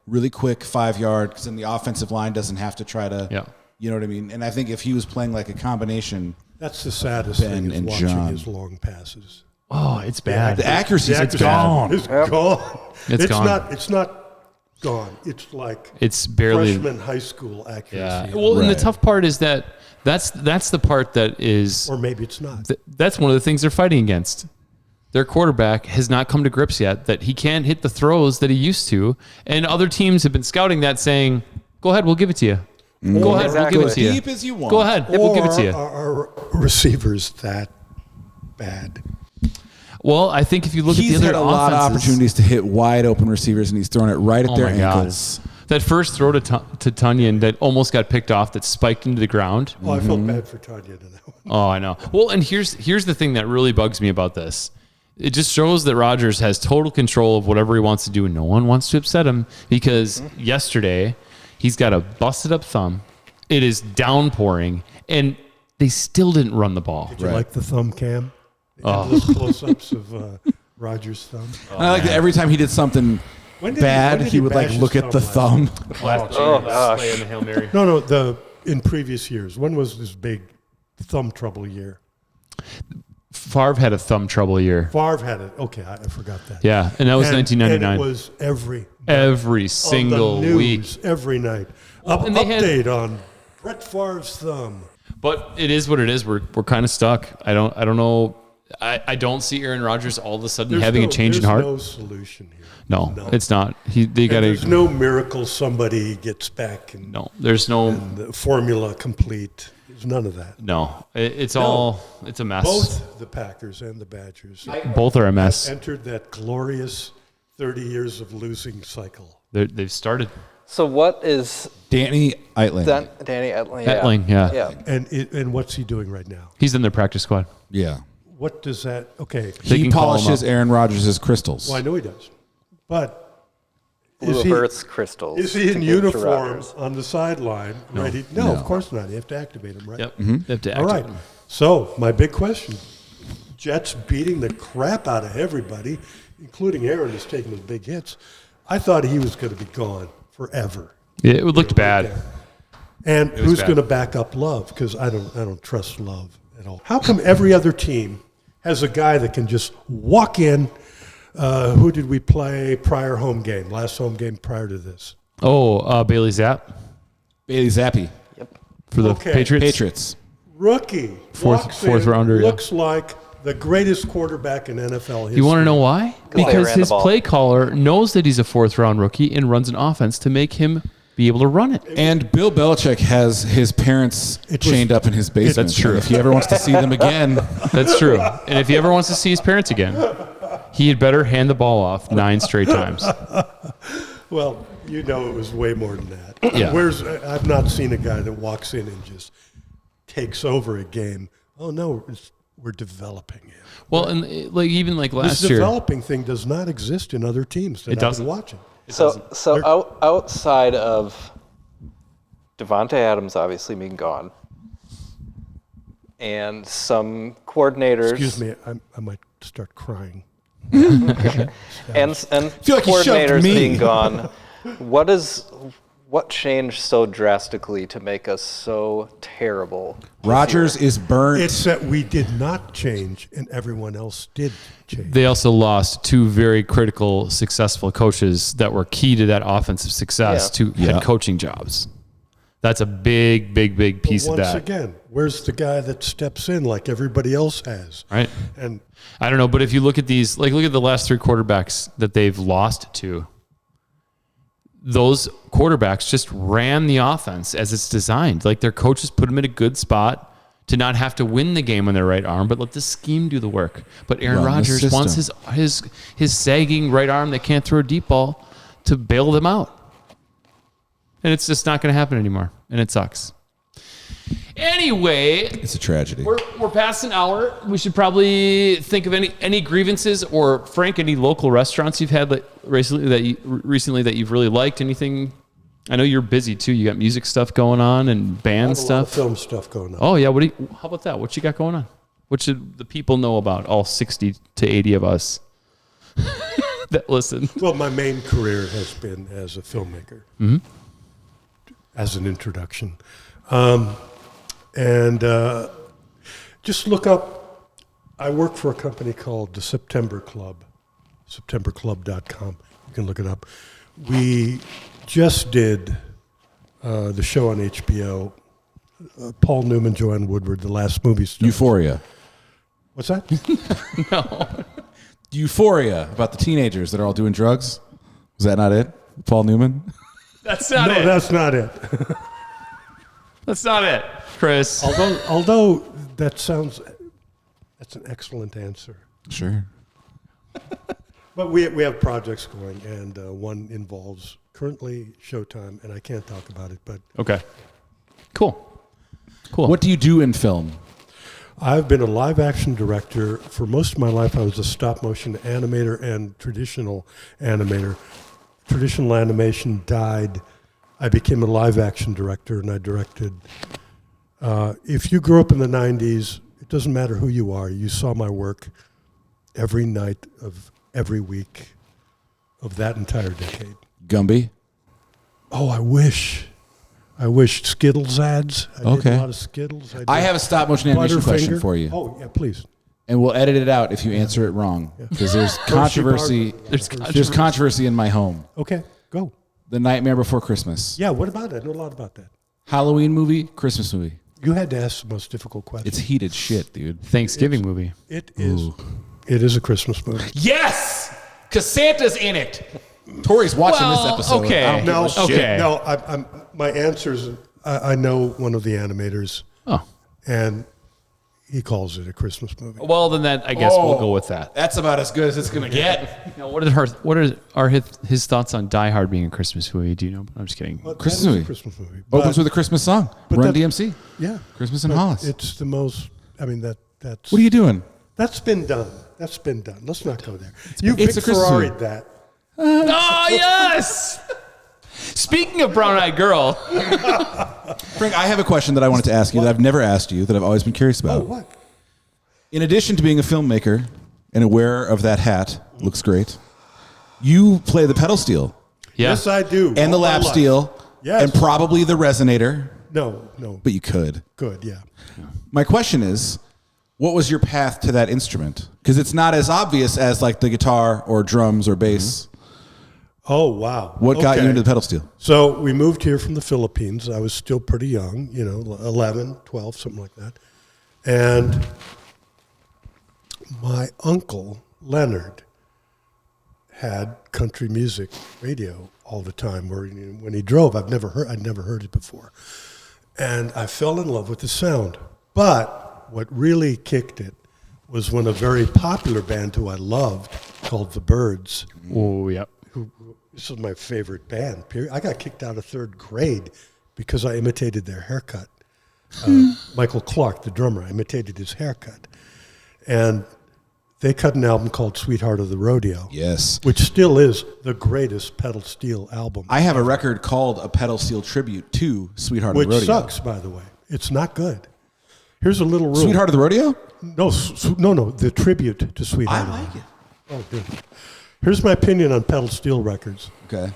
[SPEAKER 3] really quick 5-yard because then the offensive line doesn't have to try to, you know what I mean? And I think if he was playing a combination.
[SPEAKER 4] That's the saddest thing is watching
[SPEAKER 3] John.
[SPEAKER 4] his long passes.
[SPEAKER 2] Oh, it's bad.
[SPEAKER 3] The accuracy is
[SPEAKER 2] gone.
[SPEAKER 4] It's gone.
[SPEAKER 2] It's gone.
[SPEAKER 4] It's not gone. It's like
[SPEAKER 2] It's barely
[SPEAKER 4] freshman high school accuracy.
[SPEAKER 2] Yeah. Well, and the tough part is that's the part that is,
[SPEAKER 4] Or maybe it's not.
[SPEAKER 2] that's one of the things they're fighting against. Their quarterback has not come to grips yet that he can't hit the throws that he used to, and other teams have been scouting that, saying, "Go ahead, we'll give it to you." Go ahead. We'll give it to you.
[SPEAKER 3] Deep as you want.
[SPEAKER 2] Go ahead. We'll give it to you.
[SPEAKER 4] Are receivers that bad?
[SPEAKER 2] Well, I think if you look
[SPEAKER 3] He's
[SPEAKER 2] at the
[SPEAKER 3] had
[SPEAKER 2] other
[SPEAKER 3] a lot of
[SPEAKER 2] offenses-
[SPEAKER 3] opportunities to hit wide open receivers, and he's thrown it right at
[SPEAKER 2] Oh
[SPEAKER 3] their
[SPEAKER 2] my God.
[SPEAKER 3] ankles.
[SPEAKER 2] That first throw to Tunyon that almost got picked off, that spiked into the ground.
[SPEAKER 4] Oh, I felt bad for Tanya to that one.
[SPEAKER 2] Oh, I know. Well, and here's the thing that really bugs me about this. It just shows that Rodgers has total control of whatever he wants to do, and no one wants to upset him because yesterday he's got a busted up thumb. It is downpouring, and they still didn't run the ball.
[SPEAKER 4] Did you like the thumb cam? Endless close-ups of Roger's thumb.
[SPEAKER 3] And I like that every time he did something
[SPEAKER 4] When did
[SPEAKER 3] bad,
[SPEAKER 4] when did
[SPEAKER 3] he would
[SPEAKER 4] bash
[SPEAKER 3] like look
[SPEAKER 4] his
[SPEAKER 3] at the
[SPEAKER 4] thumb
[SPEAKER 3] thumb.
[SPEAKER 7] Oh, gosh.
[SPEAKER 2] Hail Mary.
[SPEAKER 4] No, in previous years. When was this big thumb trouble year?
[SPEAKER 2] Favre had a thumb trouble year.
[SPEAKER 4] Favre had it. Okay, I forgot that.
[SPEAKER 2] Yeah, and that was
[SPEAKER 4] And
[SPEAKER 2] 1999.
[SPEAKER 4] it was
[SPEAKER 2] Every single
[SPEAKER 4] on the
[SPEAKER 2] week.
[SPEAKER 4] news, every night.
[SPEAKER 2] and they had-
[SPEAKER 4] Update on Brett Favre's thumb.
[SPEAKER 2] But it is what it is. We're kind of stuck. I don't know. I don't see Aaron Rodgers all of a sudden having a change in heart.
[SPEAKER 4] There's no solution here.
[SPEAKER 2] No, it's not. They got
[SPEAKER 4] There's
[SPEAKER 2] to.
[SPEAKER 4] no miracle somebody gets back and,
[SPEAKER 2] No, there's no.
[SPEAKER 4] and the formula complete. There's none of that.
[SPEAKER 2] No, it's all. It's a mess.
[SPEAKER 4] Both the Packers and the Badgers
[SPEAKER 2] Both are a mess.
[SPEAKER 4] entered that glorious 30 years of losing cycle.
[SPEAKER 2] They've started.
[SPEAKER 7] So what is
[SPEAKER 3] Danny Eitling.
[SPEAKER 7] Danny Etling?
[SPEAKER 2] Etling, yeah.
[SPEAKER 7] Yeah.
[SPEAKER 4] And what's he doing right now?
[SPEAKER 2] He's in their practice squad.
[SPEAKER 3] Yeah.
[SPEAKER 4] What does that? Okay,
[SPEAKER 2] They
[SPEAKER 3] He
[SPEAKER 2] can call him
[SPEAKER 3] polishes
[SPEAKER 2] up.
[SPEAKER 3] Aaron Rodgers' crystals.
[SPEAKER 4] well I know he does, but
[SPEAKER 7] Blue
[SPEAKER 4] is
[SPEAKER 7] of
[SPEAKER 4] he,
[SPEAKER 7] Earth's crystals.
[SPEAKER 4] is he
[SPEAKER 7] to
[SPEAKER 4] in
[SPEAKER 7] give to
[SPEAKER 4] uniform
[SPEAKER 7] Rodgers.
[SPEAKER 4] on the sideline? Ready? No,
[SPEAKER 3] No.
[SPEAKER 4] of course not. You have to activate him, right?
[SPEAKER 2] Yep. They have to
[SPEAKER 4] All right.
[SPEAKER 2] activate him.
[SPEAKER 4] So my big question: Jets beating the crap out of everybody, including Aaron, is taking his big hits. I thought he was going to be gone forever.
[SPEAKER 2] Yeah, it looked bad.
[SPEAKER 4] And
[SPEAKER 2] was
[SPEAKER 4] who's
[SPEAKER 2] bad.
[SPEAKER 4] going to back up Love? Because I don't trust Love at all. How come every other team has a guy that can just walk in? Who did we play prior home game? Last home game prior to this?
[SPEAKER 2] Oh, Bailey Zapp
[SPEAKER 3] Bailey Zappi.
[SPEAKER 2] for the
[SPEAKER 4] Okay.
[SPEAKER 2] Patriots.
[SPEAKER 3] Patriots.
[SPEAKER 4] Rookie,
[SPEAKER 2] Fourth
[SPEAKER 4] walks in,
[SPEAKER 2] rounder, yeah.
[SPEAKER 4] looks like the greatest quarterback in NFL history.
[SPEAKER 2] You want to know why?
[SPEAKER 7] they
[SPEAKER 2] Because
[SPEAKER 7] ran the
[SPEAKER 2] his
[SPEAKER 7] ball.
[SPEAKER 2] play caller knows that he's a fourth round rookie and runs an offense to make him be able to run it.
[SPEAKER 3] And Bill Belichick has his parents
[SPEAKER 4] It was-
[SPEAKER 3] chained up in his basement.
[SPEAKER 2] That's true.
[SPEAKER 3] And if he ever wants to see them again,
[SPEAKER 2] That's true. And if he ever wants to see his parents again, he had better hand the ball off 9 straight times.
[SPEAKER 4] Well, you know it was way more than that.
[SPEAKER 2] Yeah.
[SPEAKER 4] I've not seen a guy that walks in and just takes over a game. Oh no, we're developing him.
[SPEAKER 2] Well, and even
[SPEAKER 4] This
[SPEAKER 2] last year,
[SPEAKER 4] developing thing does not exist in other teams that
[SPEAKER 2] It
[SPEAKER 4] I've
[SPEAKER 2] doesn't.
[SPEAKER 4] been watching.
[SPEAKER 7] So outside of Devontae Adams obviously being gone, and some coordinators.
[SPEAKER 4] Excuse me, I might start crying.
[SPEAKER 7] And
[SPEAKER 3] feel like you shoved
[SPEAKER 7] coordinators
[SPEAKER 3] me.
[SPEAKER 7] being gone. What changed so drastically to make us so terrible?
[SPEAKER 3] Rodgers is burnt.
[SPEAKER 4] It's that we did not change and everyone else did change.
[SPEAKER 2] they also lost 2 very critical, successful coaches that were key to that offensive success
[SPEAKER 7] Yeah.
[SPEAKER 2] to head coaching jobs. That's a big piece of
[SPEAKER 4] Once
[SPEAKER 2] that.
[SPEAKER 4] again, where's the guy that steps in like everybody else has?
[SPEAKER 2] Right?
[SPEAKER 4] And
[SPEAKER 2] I don't know, but if you look at these, look at the last 3 quarterbacks that they've lost to. Those quarterbacks just ran the offense as it's designed. Like their coaches put them in a good spot to not have to win the game on their right arm, but let the scheme do the work. But Aaron
[SPEAKER 3] Run the
[SPEAKER 2] Rodgers wants his sagging right arm that can't throw a deep ball to bail them out. And it's just not going to happen anymore. And it sucks. Anyway,
[SPEAKER 3] It's a tragedy.
[SPEAKER 2] we're past an hour. We should probably think of any grievances or Frank, any local restaurants you've had recently that you've really liked. Anything? I know you're busy too. You got music stuff going on and
[SPEAKER 4] I
[SPEAKER 2] band
[SPEAKER 4] have a lot of
[SPEAKER 2] stuff.
[SPEAKER 4] film stuff going on.
[SPEAKER 2] Oh yeah. How about that? What you got going on? What should the people know about? All 60 to 80 of us that listen.
[SPEAKER 4] Well, my main career has been as a filmmaker, as an introduction. And just look up, I work for a company called the September Club, septemberclub.com. You can look it up. We just did the show on HBO, Paul Newman, Joanne Woodward, The Last Movie Stars.
[SPEAKER 3] Euphoria.
[SPEAKER 4] What's that?
[SPEAKER 3] Euphoria about the teenagers that are all doing drugs. Was that not it? Paul Newman?
[SPEAKER 2] That's not
[SPEAKER 4] No,
[SPEAKER 2] it.
[SPEAKER 4] that's not it.
[SPEAKER 2] That's not it, Chris.
[SPEAKER 4] Although that's an excellent answer.
[SPEAKER 3] Sure.
[SPEAKER 4] But we have projects going, and one involves currently Showtime, and I can't talk about it. But
[SPEAKER 2] Okay. Cool.
[SPEAKER 3] What do you do in film?
[SPEAKER 4] I've been a live action director for most of my life. I was a stop motion animator and traditional animator. Traditional animation died. I became a live action director, and I directed. If you grew up in the 90s, it doesn't matter who you are. You saw my work every night of every week of that entire decade.
[SPEAKER 3] Gumby?
[SPEAKER 4] Oh, I wish Skittles ads. I did a lot of Skittles.
[SPEAKER 3] I have a stop motion animation question for you.
[SPEAKER 4] Oh, yeah, please.
[SPEAKER 3] And we'll edit it out if you answer it wrong. Because there's controversy. There's controversy in my home.
[SPEAKER 4] Okay, go.
[SPEAKER 3] The Nightmare Before Christmas.
[SPEAKER 4] Yeah, what about it? I know a lot about that.
[SPEAKER 3] Halloween movie, Christmas movie.
[SPEAKER 4] You had to ask the most difficult question.
[SPEAKER 3] It's heated shit, dude.
[SPEAKER 2] Thanksgiving movie.
[SPEAKER 4] It is. It is a Christmas movie.
[SPEAKER 3] Yes! Because Santa's in it. Tori's watching this episode.
[SPEAKER 2] Okay.
[SPEAKER 3] I don't give a shit.
[SPEAKER 2] Okay.
[SPEAKER 4] No, I'm my answers. I know one of the animators,
[SPEAKER 2] Oh.
[SPEAKER 4] and he calls it a Christmas movie.
[SPEAKER 2] Well, then that I guess we'll go with that.
[SPEAKER 3] That's about as good as it's going to get.
[SPEAKER 2] Now, what are his thoughts on Die Hard being a Christmas movie? Do you know? I'm just kidding.
[SPEAKER 4] But
[SPEAKER 3] Christmas
[SPEAKER 4] that is a
[SPEAKER 3] movie.
[SPEAKER 4] Christmas movie.
[SPEAKER 3] Opens with a Christmas song.
[SPEAKER 4] but
[SPEAKER 3] Run
[SPEAKER 4] that-
[SPEAKER 3] DMC.
[SPEAKER 4] Yeah,
[SPEAKER 3] Christmas in
[SPEAKER 4] but
[SPEAKER 3] Hollis.
[SPEAKER 4] It's the most. I mean that's.
[SPEAKER 3] What are you doing?
[SPEAKER 4] That's been done. That's been done. Let's not go there. You
[SPEAKER 3] it's a
[SPEAKER 4] Big
[SPEAKER 3] Christmas
[SPEAKER 4] Ferrari'd
[SPEAKER 3] movie.
[SPEAKER 4] that.
[SPEAKER 2] Oh yes. Speaking of Brown Eyed Girl,
[SPEAKER 3] Frank, I have a question that I wanted to ask you that I've never asked you that I've always been curious about.
[SPEAKER 4] Oh, what?
[SPEAKER 3] In addition to being a filmmaker and aware of that hat, looks great, you play the pedal steel
[SPEAKER 2] yeah.
[SPEAKER 4] Yes, I do.
[SPEAKER 3] and the
[SPEAKER 4] All my
[SPEAKER 3] lap
[SPEAKER 4] life.
[SPEAKER 3] steel
[SPEAKER 4] Yes.
[SPEAKER 3] and probably the resonator,
[SPEAKER 4] No.
[SPEAKER 3] but you could.
[SPEAKER 4] Good. Yeah.
[SPEAKER 3] My question is, what was your path to that instrument? Because it's not as obvious as like the guitar or drums or bass.
[SPEAKER 4] Oh, wow.
[SPEAKER 3] What got you
[SPEAKER 4] Okay.
[SPEAKER 3] into the pedal steel?
[SPEAKER 4] So we moved here from the Philippines. I was still pretty young, 11, 12, something like that. And my uncle, Leonard, had country music radio all the time. Where when he drove, I'd never heard it before. And I fell in love with the sound. But what really kicked it was when a very popular band who I loved, called The Byrds,
[SPEAKER 2] Oh yeah.
[SPEAKER 4] this is my favorite band, period. I got kicked out of third grade because I imitated their haircut. Michael Clark, the drummer, I imitated his haircut. And they cut an album called Sweetheart of the Rodeo,
[SPEAKER 3] Yes.
[SPEAKER 4] which still is the greatest pedal steel album.
[SPEAKER 3] I have a record called A Pedal Steel Tribute to Sweetheart
[SPEAKER 4] Which
[SPEAKER 3] of the Rodeo.
[SPEAKER 4] sucks, by the way. It's not good. Here's a little rule.
[SPEAKER 3] Sweetheart of the Rodeo?
[SPEAKER 4] No, no, the tribute to Sweetheart.
[SPEAKER 3] I like it.
[SPEAKER 4] Oh, good. Here's my opinion on pedal steel records.
[SPEAKER 3] Okay.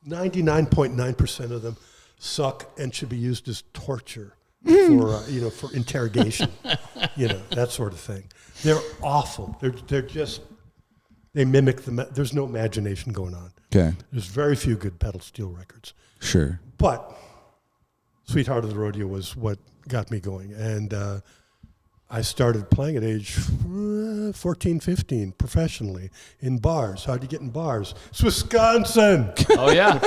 [SPEAKER 4] 99.9% of them suck and should be used as torture for interrogation, that sort of thing. They're awful. They're just, they mimic there's no imagination going on.
[SPEAKER 3] Okay.
[SPEAKER 4] There's very few good pedal steel records.
[SPEAKER 3] Sure.
[SPEAKER 4] But Sweetheart of the Rodeo was what got me going. And I started playing at age 14, 15 professionally in bars. How'd you get in bars? It's Wisconsin.
[SPEAKER 2] Oh yeah.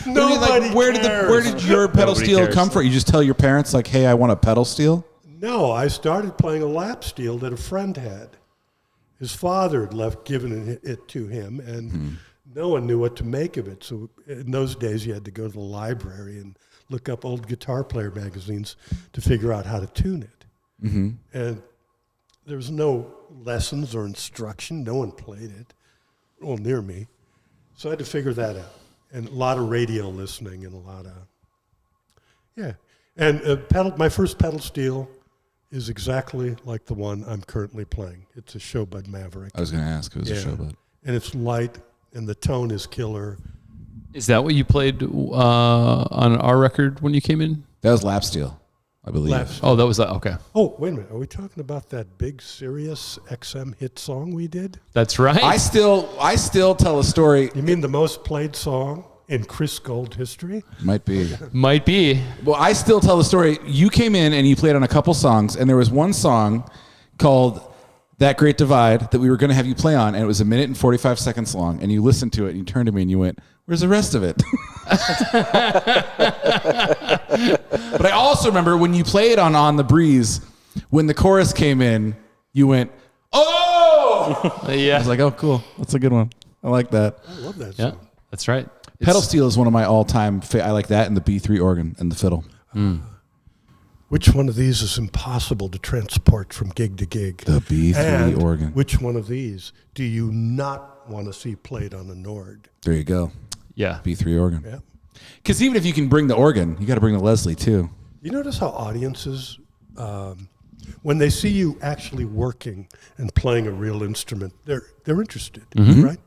[SPEAKER 4] Nobody
[SPEAKER 3] where
[SPEAKER 4] cares.
[SPEAKER 3] did your pedal
[SPEAKER 2] Nobody
[SPEAKER 3] steel
[SPEAKER 2] cares.
[SPEAKER 3] come from? You just tell your parents like, "Hey, I want a pedal steel."
[SPEAKER 4] No, I started playing a lap steel that a friend had. His father had given it to him, and no one knew what to make of it. So in those days, you had to go to the library and look up old guitar player magazines to figure out how to tune it. Mm-hmm. And there was no lessons or instruction. No one played it, well, near me. So I had to figure that out. And a lot of radio listening and a lot of, yeah. And my first pedal steel is exactly like the one I'm currently playing. It's a Showbud Maverick.
[SPEAKER 3] I was going to ask. It was a Showbud.
[SPEAKER 4] And it's light, and the tone is killer.
[SPEAKER 2] Is that what you played on our record when you came in?
[SPEAKER 3] That was lap steel, I believe.
[SPEAKER 4] Lap steel.
[SPEAKER 2] Oh, that was okay.
[SPEAKER 4] Oh, wait a minute. Are we talking about that big Sirius XM hit song we did?
[SPEAKER 2] That's right.
[SPEAKER 3] I still tell a story.
[SPEAKER 4] You mean the most played song in Chris Gold history?
[SPEAKER 3] Might be.
[SPEAKER 2] Might be.
[SPEAKER 3] Well, I still tell the story. You came in and you played on a couple songs, and there was one song called That Great Divide that we were going to have you play on, and it was 1 minute and 45 seconds long, and you listened to it, and you turned to me and you went, "Where's the rest of it?" But I also remember when you played on the Breeze, when the chorus came in, you went, "Oh!"
[SPEAKER 2] Yeah.
[SPEAKER 3] I was like, "Oh, cool. That's a good one. I like that."
[SPEAKER 4] I love that
[SPEAKER 2] Yeah,
[SPEAKER 4] song.
[SPEAKER 2] that's right.
[SPEAKER 3] Pedal steel is one of my all-time. I like that and the B3 organ and the fiddle.
[SPEAKER 4] Which one of these is impossible to transport from gig to gig?
[SPEAKER 3] The B3
[SPEAKER 4] And
[SPEAKER 3] organ.
[SPEAKER 4] which one of these do you not want to see played on a Nord?
[SPEAKER 3] There you go.
[SPEAKER 2] Yeah.
[SPEAKER 3] B3 organ.
[SPEAKER 4] Yeah.
[SPEAKER 3] Because even if you can bring the organ, you got to bring the Leslie too.
[SPEAKER 4] You notice how audiences, when they see you actually working and playing a real instrument, they're interested, right?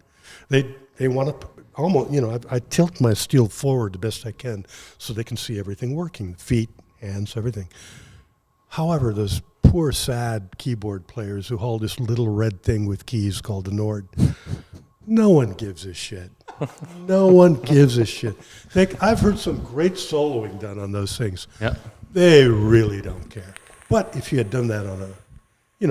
[SPEAKER 4] They want to almost, I tilt my steel forward the best I can so they can see everything working, feet, hands, everything. However, those poor, sad keyboard players who hold this little red thing with keys called a Nord, no one gives a shit. No one gives a shit. I've heard some great soloing done on those things.
[SPEAKER 2] Yeah.
[SPEAKER 4] They really don't care. But if you had done that on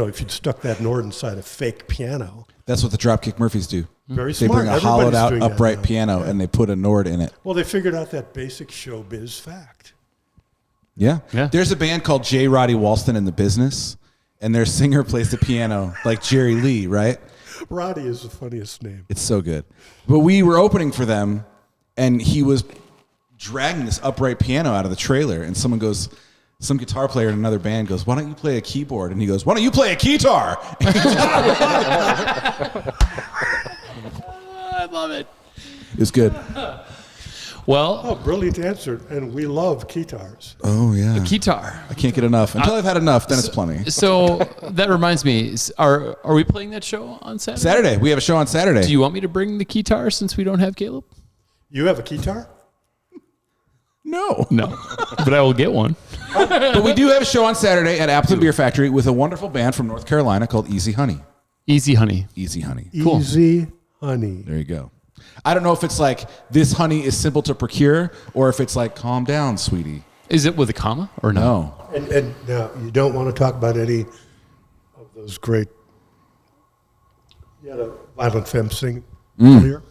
[SPEAKER 4] if you'd stuck that Nord inside a fake piano,
[SPEAKER 3] That's what the Dropkick Murphys do.
[SPEAKER 4] very
[SPEAKER 3] They
[SPEAKER 4] smart.
[SPEAKER 3] bring a
[SPEAKER 4] Everybody's
[SPEAKER 3] hollowed out
[SPEAKER 4] doing that
[SPEAKER 3] upright
[SPEAKER 4] now.
[SPEAKER 3] piano and they put a Nord in it.
[SPEAKER 4] Well, they figured out that basic showbiz fact.
[SPEAKER 3] Yeah.
[SPEAKER 2] Yeah.
[SPEAKER 3] There's a band called J. Roddy Walston in the Business, and their singer plays the piano like Jerry Lee, right?
[SPEAKER 4] Roddy is the funniest name.
[SPEAKER 3] It's so good. But we were opening for them, and he was dragging this upright piano out of the trailer, and some guitar player in another band goes, "Why don't you play a keyboard?" And he goes, "Why don't you play a guitar?"
[SPEAKER 2] I love it.
[SPEAKER 3] It was good.
[SPEAKER 2] Well,
[SPEAKER 4] Oh, brilliant answer. And we love guitars.
[SPEAKER 3] Oh, yeah.
[SPEAKER 2] guitar.
[SPEAKER 3] I can't get enough. Until I've had enough, then it's plenty.
[SPEAKER 2] So that reminds me, are we playing that show on Saturday?
[SPEAKER 3] Saturday. We have a show on Saturday.
[SPEAKER 2] Do you want me to bring the guitar since we don't have Caleb?
[SPEAKER 4] You have a guitar?
[SPEAKER 3] No.
[SPEAKER 2] No, but I will get one.
[SPEAKER 3] But we do have a show on Saturday at Appleton Beer Factory with a wonderful band from North Carolina called Easy Honey.
[SPEAKER 2] Easy Honey.
[SPEAKER 3] Easy Honey.
[SPEAKER 2] Cool.
[SPEAKER 4] Easy Honey.
[SPEAKER 3] There you go. I don't know if it's like this honey is simple to procure or if it's like calm down, sweetie.
[SPEAKER 2] Is it with a comma or no?
[SPEAKER 3] No.
[SPEAKER 4] And now, you don't want to talk about any of those great, you had a Violent Femme sing earlier?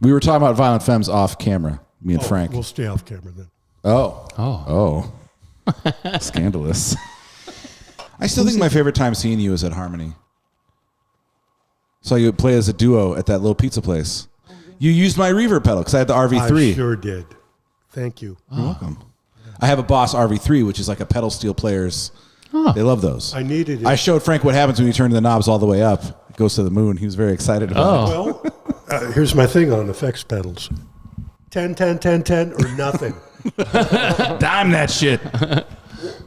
[SPEAKER 3] We were talking about Violent Femmes off camera, me and Frank.
[SPEAKER 4] We'll stay off camera then.
[SPEAKER 3] Oh. Scandalous. I still think my favorite time seeing you is at Harmony. Saw you play as a duo at that little pizza place. You used my reverb pedal because I had the RV3.
[SPEAKER 4] I sure did. Thank you.
[SPEAKER 3] You're welcome. I have a Boss RV3, which is like a pedal steel player's. They love those.
[SPEAKER 4] I needed it.
[SPEAKER 3] I showed Frank what happens when you turn the knobs all the way up. It goes to the moon. He was very excited about it.
[SPEAKER 4] Well, here's my thing on effects pedals. 10, 10, 10, 10, or nothing.
[SPEAKER 3] Dime that shit.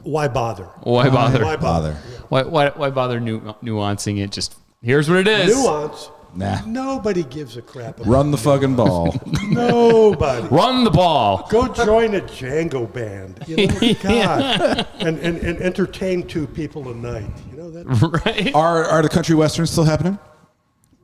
[SPEAKER 4] Why bother?
[SPEAKER 2] Why bother?
[SPEAKER 4] Why bother?
[SPEAKER 2] Why bother nuancing it? Just here's what it is.
[SPEAKER 4] Nuance.
[SPEAKER 3] Nah.
[SPEAKER 4] Nobody gives a crap about
[SPEAKER 3] Run the fucking ball.
[SPEAKER 4] Nobody.
[SPEAKER 2] Run the ball.
[SPEAKER 4] Go join a Django band. You know, God. and entertain two people a night. You know that?
[SPEAKER 2] Right.
[SPEAKER 3] Are the country westerns still happening?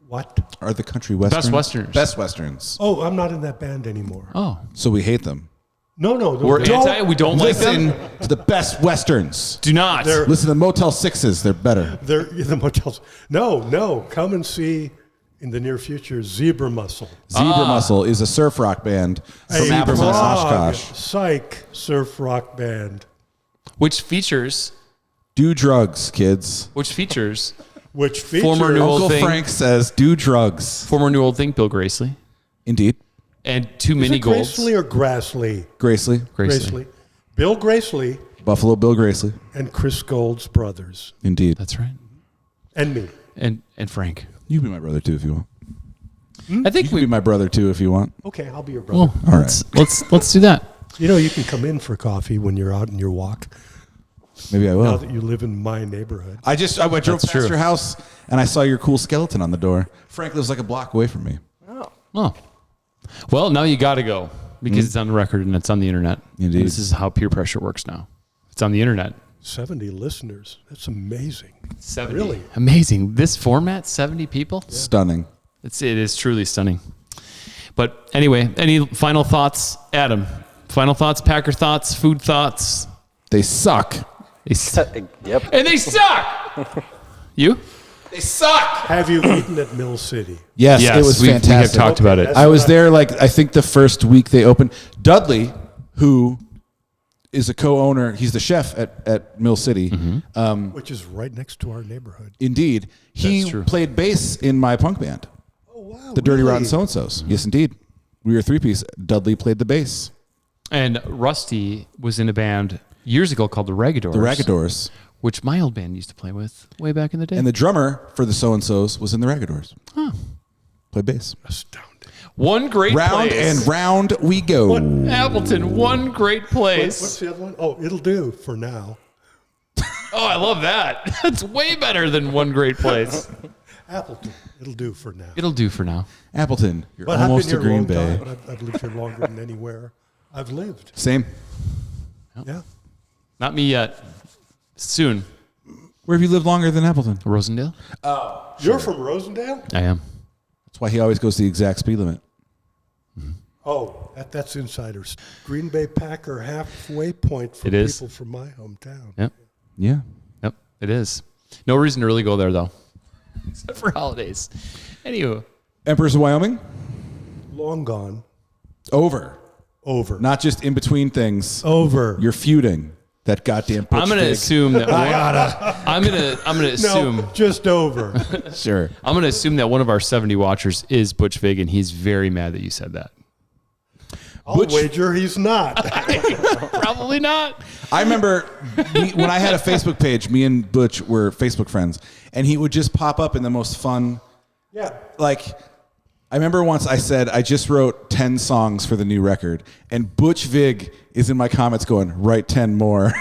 [SPEAKER 4] What?
[SPEAKER 3] Are the country westerns?
[SPEAKER 2] Best westerns.
[SPEAKER 3] Best westerns.
[SPEAKER 4] Oh, I'm not in that band anymore.
[SPEAKER 2] Oh,
[SPEAKER 3] So we hate them.
[SPEAKER 4] No.
[SPEAKER 2] we're anti. We don't like
[SPEAKER 3] Listen
[SPEAKER 2] them.
[SPEAKER 3] to the best westerns.
[SPEAKER 2] Do not.
[SPEAKER 4] They're-
[SPEAKER 3] Listen to Motel 6s. They're better.
[SPEAKER 4] They're in the motels. No. Come and see in the near future Zebra Mussel.
[SPEAKER 3] Zebra Mussel is a surf rock band from
[SPEAKER 4] A
[SPEAKER 3] Appleton,
[SPEAKER 4] Prague
[SPEAKER 3] Oshkosh.
[SPEAKER 4] psych surf rock band.
[SPEAKER 2] Which features
[SPEAKER 3] Do drugs, kids.
[SPEAKER 4] Which features
[SPEAKER 2] Former New Old
[SPEAKER 3] Uncle
[SPEAKER 2] Thing.
[SPEAKER 3] Frank says, do drugs.
[SPEAKER 2] former New Old Thing, Bill Gracely,
[SPEAKER 3] Indeed.
[SPEAKER 2] and two
[SPEAKER 4] Is
[SPEAKER 2] mini
[SPEAKER 4] it
[SPEAKER 2] golds.
[SPEAKER 4] Gracely or Grassley?
[SPEAKER 3] Gracely.
[SPEAKER 4] Gracely. Bill Gracely
[SPEAKER 3] Buffalo Bill Gracely.
[SPEAKER 4] and Chris Gold's brothers.
[SPEAKER 3] Indeed.
[SPEAKER 2] That's right.
[SPEAKER 4] And me.
[SPEAKER 2] And Frank.
[SPEAKER 3] You can be my brother too if you want.
[SPEAKER 2] I think
[SPEAKER 3] You can be
[SPEAKER 2] we.
[SPEAKER 3] my brother too if you want.
[SPEAKER 4] Okay, I'll be your brother.
[SPEAKER 2] Well, let's do that.
[SPEAKER 4] You know, you can come in for coffee when you're out in your walk.
[SPEAKER 3] Maybe I
[SPEAKER 4] Now
[SPEAKER 3] will.
[SPEAKER 4] that you live in my neighborhood.
[SPEAKER 3] I drove
[SPEAKER 2] That's
[SPEAKER 3] past
[SPEAKER 2] true.
[SPEAKER 3] your house and I saw your cool skeleton on the door. Frank lives like a block away from me.
[SPEAKER 2] Oh, well, now you got to go because it's on the record and it's on the internet.
[SPEAKER 3] Indeed.
[SPEAKER 2] And this is how peer pressure works now. It's on the internet.
[SPEAKER 4] 70 listeners. That's amazing.
[SPEAKER 2] 70.
[SPEAKER 4] Really?
[SPEAKER 2] Amazing. This format, 70 people.
[SPEAKER 3] Stunning.
[SPEAKER 2] It is truly stunning. But anyway, any final thoughts, Adam? Final thoughts, Packer thoughts, food thoughts.
[SPEAKER 3] They suck.
[SPEAKER 2] They suck.
[SPEAKER 7] Yep.
[SPEAKER 2] And they suck. You?
[SPEAKER 3] They suck.
[SPEAKER 4] Have you eaten at Mill City?
[SPEAKER 3] Yes, it was
[SPEAKER 2] we have
[SPEAKER 3] fantastic.
[SPEAKER 2] talked about it.
[SPEAKER 3] I was there I think the first week they opened. Dudley, who is a co-owner, he's the chef at Mill City.
[SPEAKER 4] Which is right next to our neighborhood.
[SPEAKER 3] Indeed. He
[SPEAKER 2] That's true.
[SPEAKER 3] played bass in my punk band,
[SPEAKER 4] Oh, wow.
[SPEAKER 3] the Dirty
[SPEAKER 4] really?
[SPEAKER 3] Rotten So-and-Sos. Yes, indeed. We were a three-piece. Dudley played the bass.
[SPEAKER 2] And Rusty was in a band years ago called the Ragadors.
[SPEAKER 3] The Ragadors.
[SPEAKER 2] Which my old band used to play with way back in the day.
[SPEAKER 3] And the drummer for the So-and-Sos was in the Ragadors. Played bass.
[SPEAKER 4] Astounding.
[SPEAKER 2] one great
[SPEAKER 3] Round
[SPEAKER 2] place.
[SPEAKER 3] and round we go.
[SPEAKER 2] Appleton, one great place.
[SPEAKER 4] What's the other one? Oh, it'll do for now.
[SPEAKER 2] Oh, I love that. That's way better than one great place.
[SPEAKER 4] Appleton, it'll do for now.
[SPEAKER 2] It'll do for now.
[SPEAKER 3] Appleton, you're
[SPEAKER 4] But I've
[SPEAKER 3] almost
[SPEAKER 4] been
[SPEAKER 3] to
[SPEAKER 4] here a
[SPEAKER 3] Green
[SPEAKER 4] long
[SPEAKER 3] Bay.
[SPEAKER 4] time, but I've lived here longer than anywhere I've lived.
[SPEAKER 3] Same.
[SPEAKER 4] Yeah.
[SPEAKER 2] Not me yet. Soon.
[SPEAKER 3] Where have you lived longer than Appleton?
[SPEAKER 2] Rosendale?
[SPEAKER 4] You're from Rosendale?
[SPEAKER 2] I am.
[SPEAKER 3] That's why he always goes the exact speed limit.
[SPEAKER 4] Oh, that's insiders. Green Bay Packer halfway point for
[SPEAKER 2] It is.
[SPEAKER 4] people from my hometown.
[SPEAKER 2] Yep.
[SPEAKER 3] Yeah.
[SPEAKER 2] Yep. It is. No reason to really go there, though. Except for holidays. Anywho.
[SPEAKER 3] Emperors of Wyoming?
[SPEAKER 4] Long gone.
[SPEAKER 3] Over.
[SPEAKER 4] Over.
[SPEAKER 3] Not just in between things.
[SPEAKER 4] over.
[SPEAKER 3] You're feuding. That goddamn Butch
[SPEAKER 2] I'm going to
[SPEAKER 3] Vig.
[SPEAKER 2] assume that I'm going to assume
[SPEAKER 4] No, just over.
[SPEAKER 3] Sure.
[SPEAKER 2] I'm going to assume that one of our 70 watchers is Butch Vig, and he's very mad that you said that.
[SPEAKER 4] I'll wager he's not.
[SPEAKER 2] Probably not.
[SPEAKER 3] I remember when I had a Facebook page, me and Butch were Facebook friends, and he would just pop up in the most fun.
[SPEAKER 4] Yeah.
[SPEAKER 3] Like, I remember once I said, I just wrote 10 songs for the new record, and Butch Vig is in my comments going, write 10 more.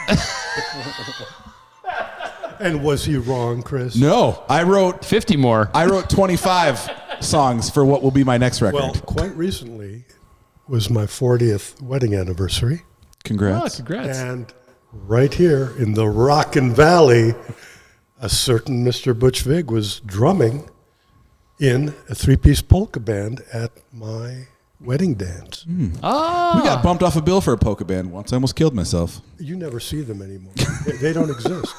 [SPEAKER 4] And was he wrong, Chris?
[SPEAKER 3] No, I wrote
[SPEAKER 2] 50 more.
[SPEAKER 3] 25 songs for what will be my next record.
[SPEAKER 4] Well, quite recently was my 40th wedding anniversary.
[SPEAKER 2] Oh,
[SPEAKER 3] Congrats.
[SPEAKER 2] congrats.
[SPEAKER 4] And right here in the Rockin' Valley, a certain Mr. Butch Vig was drumming in a three-piece polka band at my wedding dance.
[SPEAKER 2] Oh.
[SPEAKER 3] We got bumped off a bill for a polka band once. I almost killed myself.
[SPEAKER 4] You never see them anymore. They don't exist.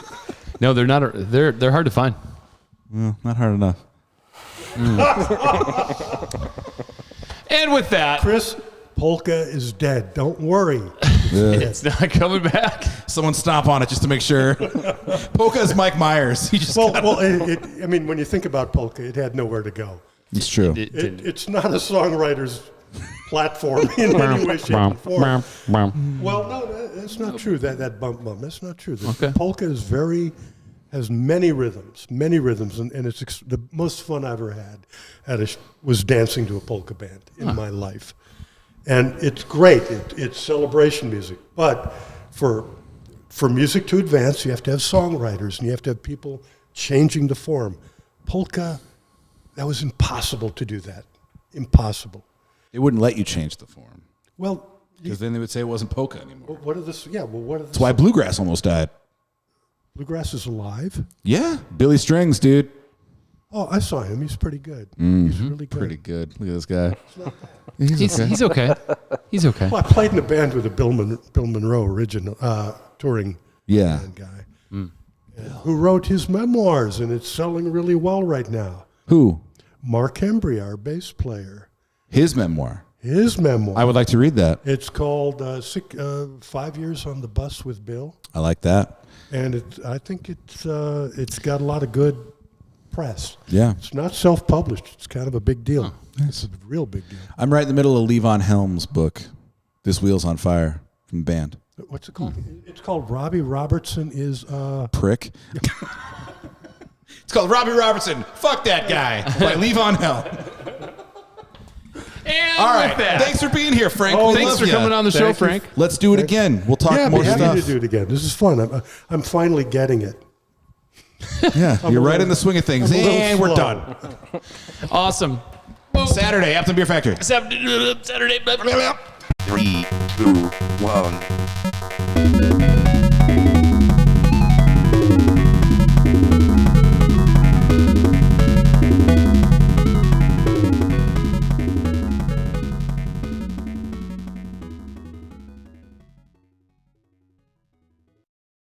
[SPEAKER 2] No, they're not. They're hard to find.
[SPEAKER 3] Well, not hard enough.
[SPEAKER 2] And with that,
[SPEAKER 4] Chris, polka is dead. Don't worry.
[SPEAKER 2] it's not coming back.
[SPEAKER 3] Someone stomp on it just to make sure. Polka is Mike Myers. He just
[SPEAKER 4] I mean, when you think about polka, it had nowhere to go.
[SPEAKER 3] It's true.
[SPEAKER 4] It's not a songwriter's platform in any way, shape, or form. Well, no, that's not true. That bump, that's not true. The polka is has many rhythms, and it's the most fun I ever had was dancing to a polka band in my life, and it's great. It's celebration music, but for music to advance, you have to have songwriters and you have to have people changing the form. Polka, that was impossible to do that. Impossible.
[SPEAKER 3] They wouldn't let you change the form
[SPEAKER 4] Well,
[SPEAKER 3] because then they would say it wasn't polka anymore.
[SPEAKER 4] what are the? Yeah, well, what are the?
[SPEAKER 3] That's why bluegrass almost died.
[SPEAKER 4] Bluegrass is alive.
[SPEAKER 3] Yeah, Billy Strings, dude.
[SPEAKER 4] Oh, I saw him. He's pretty good. He's really good.
[SPEAKER 3] Pretty good. Look at this guy.
[SPEAKER 2] He's okay. He's okay.
[SPEAKER 4] Well, I played in a band with a Bill Monroe original touring
[SPEAKER 3] Yeah.
[SPEAKER 4] band guy, who wrote his memoirs, and it's selling really well right now.
[SPEAKER 3] Who?
[SPEAKER 4] Mark Hembry, our bass player.
[SPEAKER 3] His memoir.
[SPEAKER 4] His memoir.
[SPEAKER 3] I would like to read that.
[SPEAKER 4] It's called 5 Years on the Bus with Bill,
[SPEAKER 3] I like that.
[SPEAKER 4] and I think it's got a lot of good press.
[SPEAKER 3] Yeah.
[SPEAKER 4] It's not self-published. It's kind of a big deal. It's a real big deal.
[SPEAKER 3] I'm right in the middle of Levon Helm's book, This Wheel's on Fire, from the band.
[SPEAKER 4] What's it called? It's called Robbie Robertson is
[SPEAKER 3] Prick. It's called Robbie Robertson. Fuck that guy. By Levon Helm.
[SPEAKER 2] And
[SPEAKER 3] All right.
[SPEAKER 2] with that,
[SPEAKER 3] Thanks for being here, Frank.
[SPEAKER 4] Oh,
[SPEAKER 3] We
[SPEAKER 2] thanks
[SPEAKER 3] love
[SPEAKER 2] for
[SPEAKER 3] ya.
[SPEAKER 2] coming on the show,
[SPEAKER 4] Thank you.
[SPEAKER 2] Frank.
[SPEAKER 3] Let's do it again. We'll talk
[SPEAKER 4] yeah,
[SPEAKER 3] more
[SPEAKER 4] be happy
[SPEAKER 3] stuff.
[SPEAKER 4] to do it again. This is fun. I'm finally getting it.
[SPEAKER 3] Yeah, you're right
[SPEAKER 4] little-
[SPEAKER 3] in the swing of things.
[SPEAKER 4] I'm a little
[SPEAKER 3] And we're
[SPEAKER 4] slow.
[SPEAKER 3] done.
[SPEAKER 2] Awesome.
[SPEAKER 3] Saturday, Appleton Beer Factory.
[SPEAKER 2] Saturday.
[SPEAKER 1] 3, 2, 1.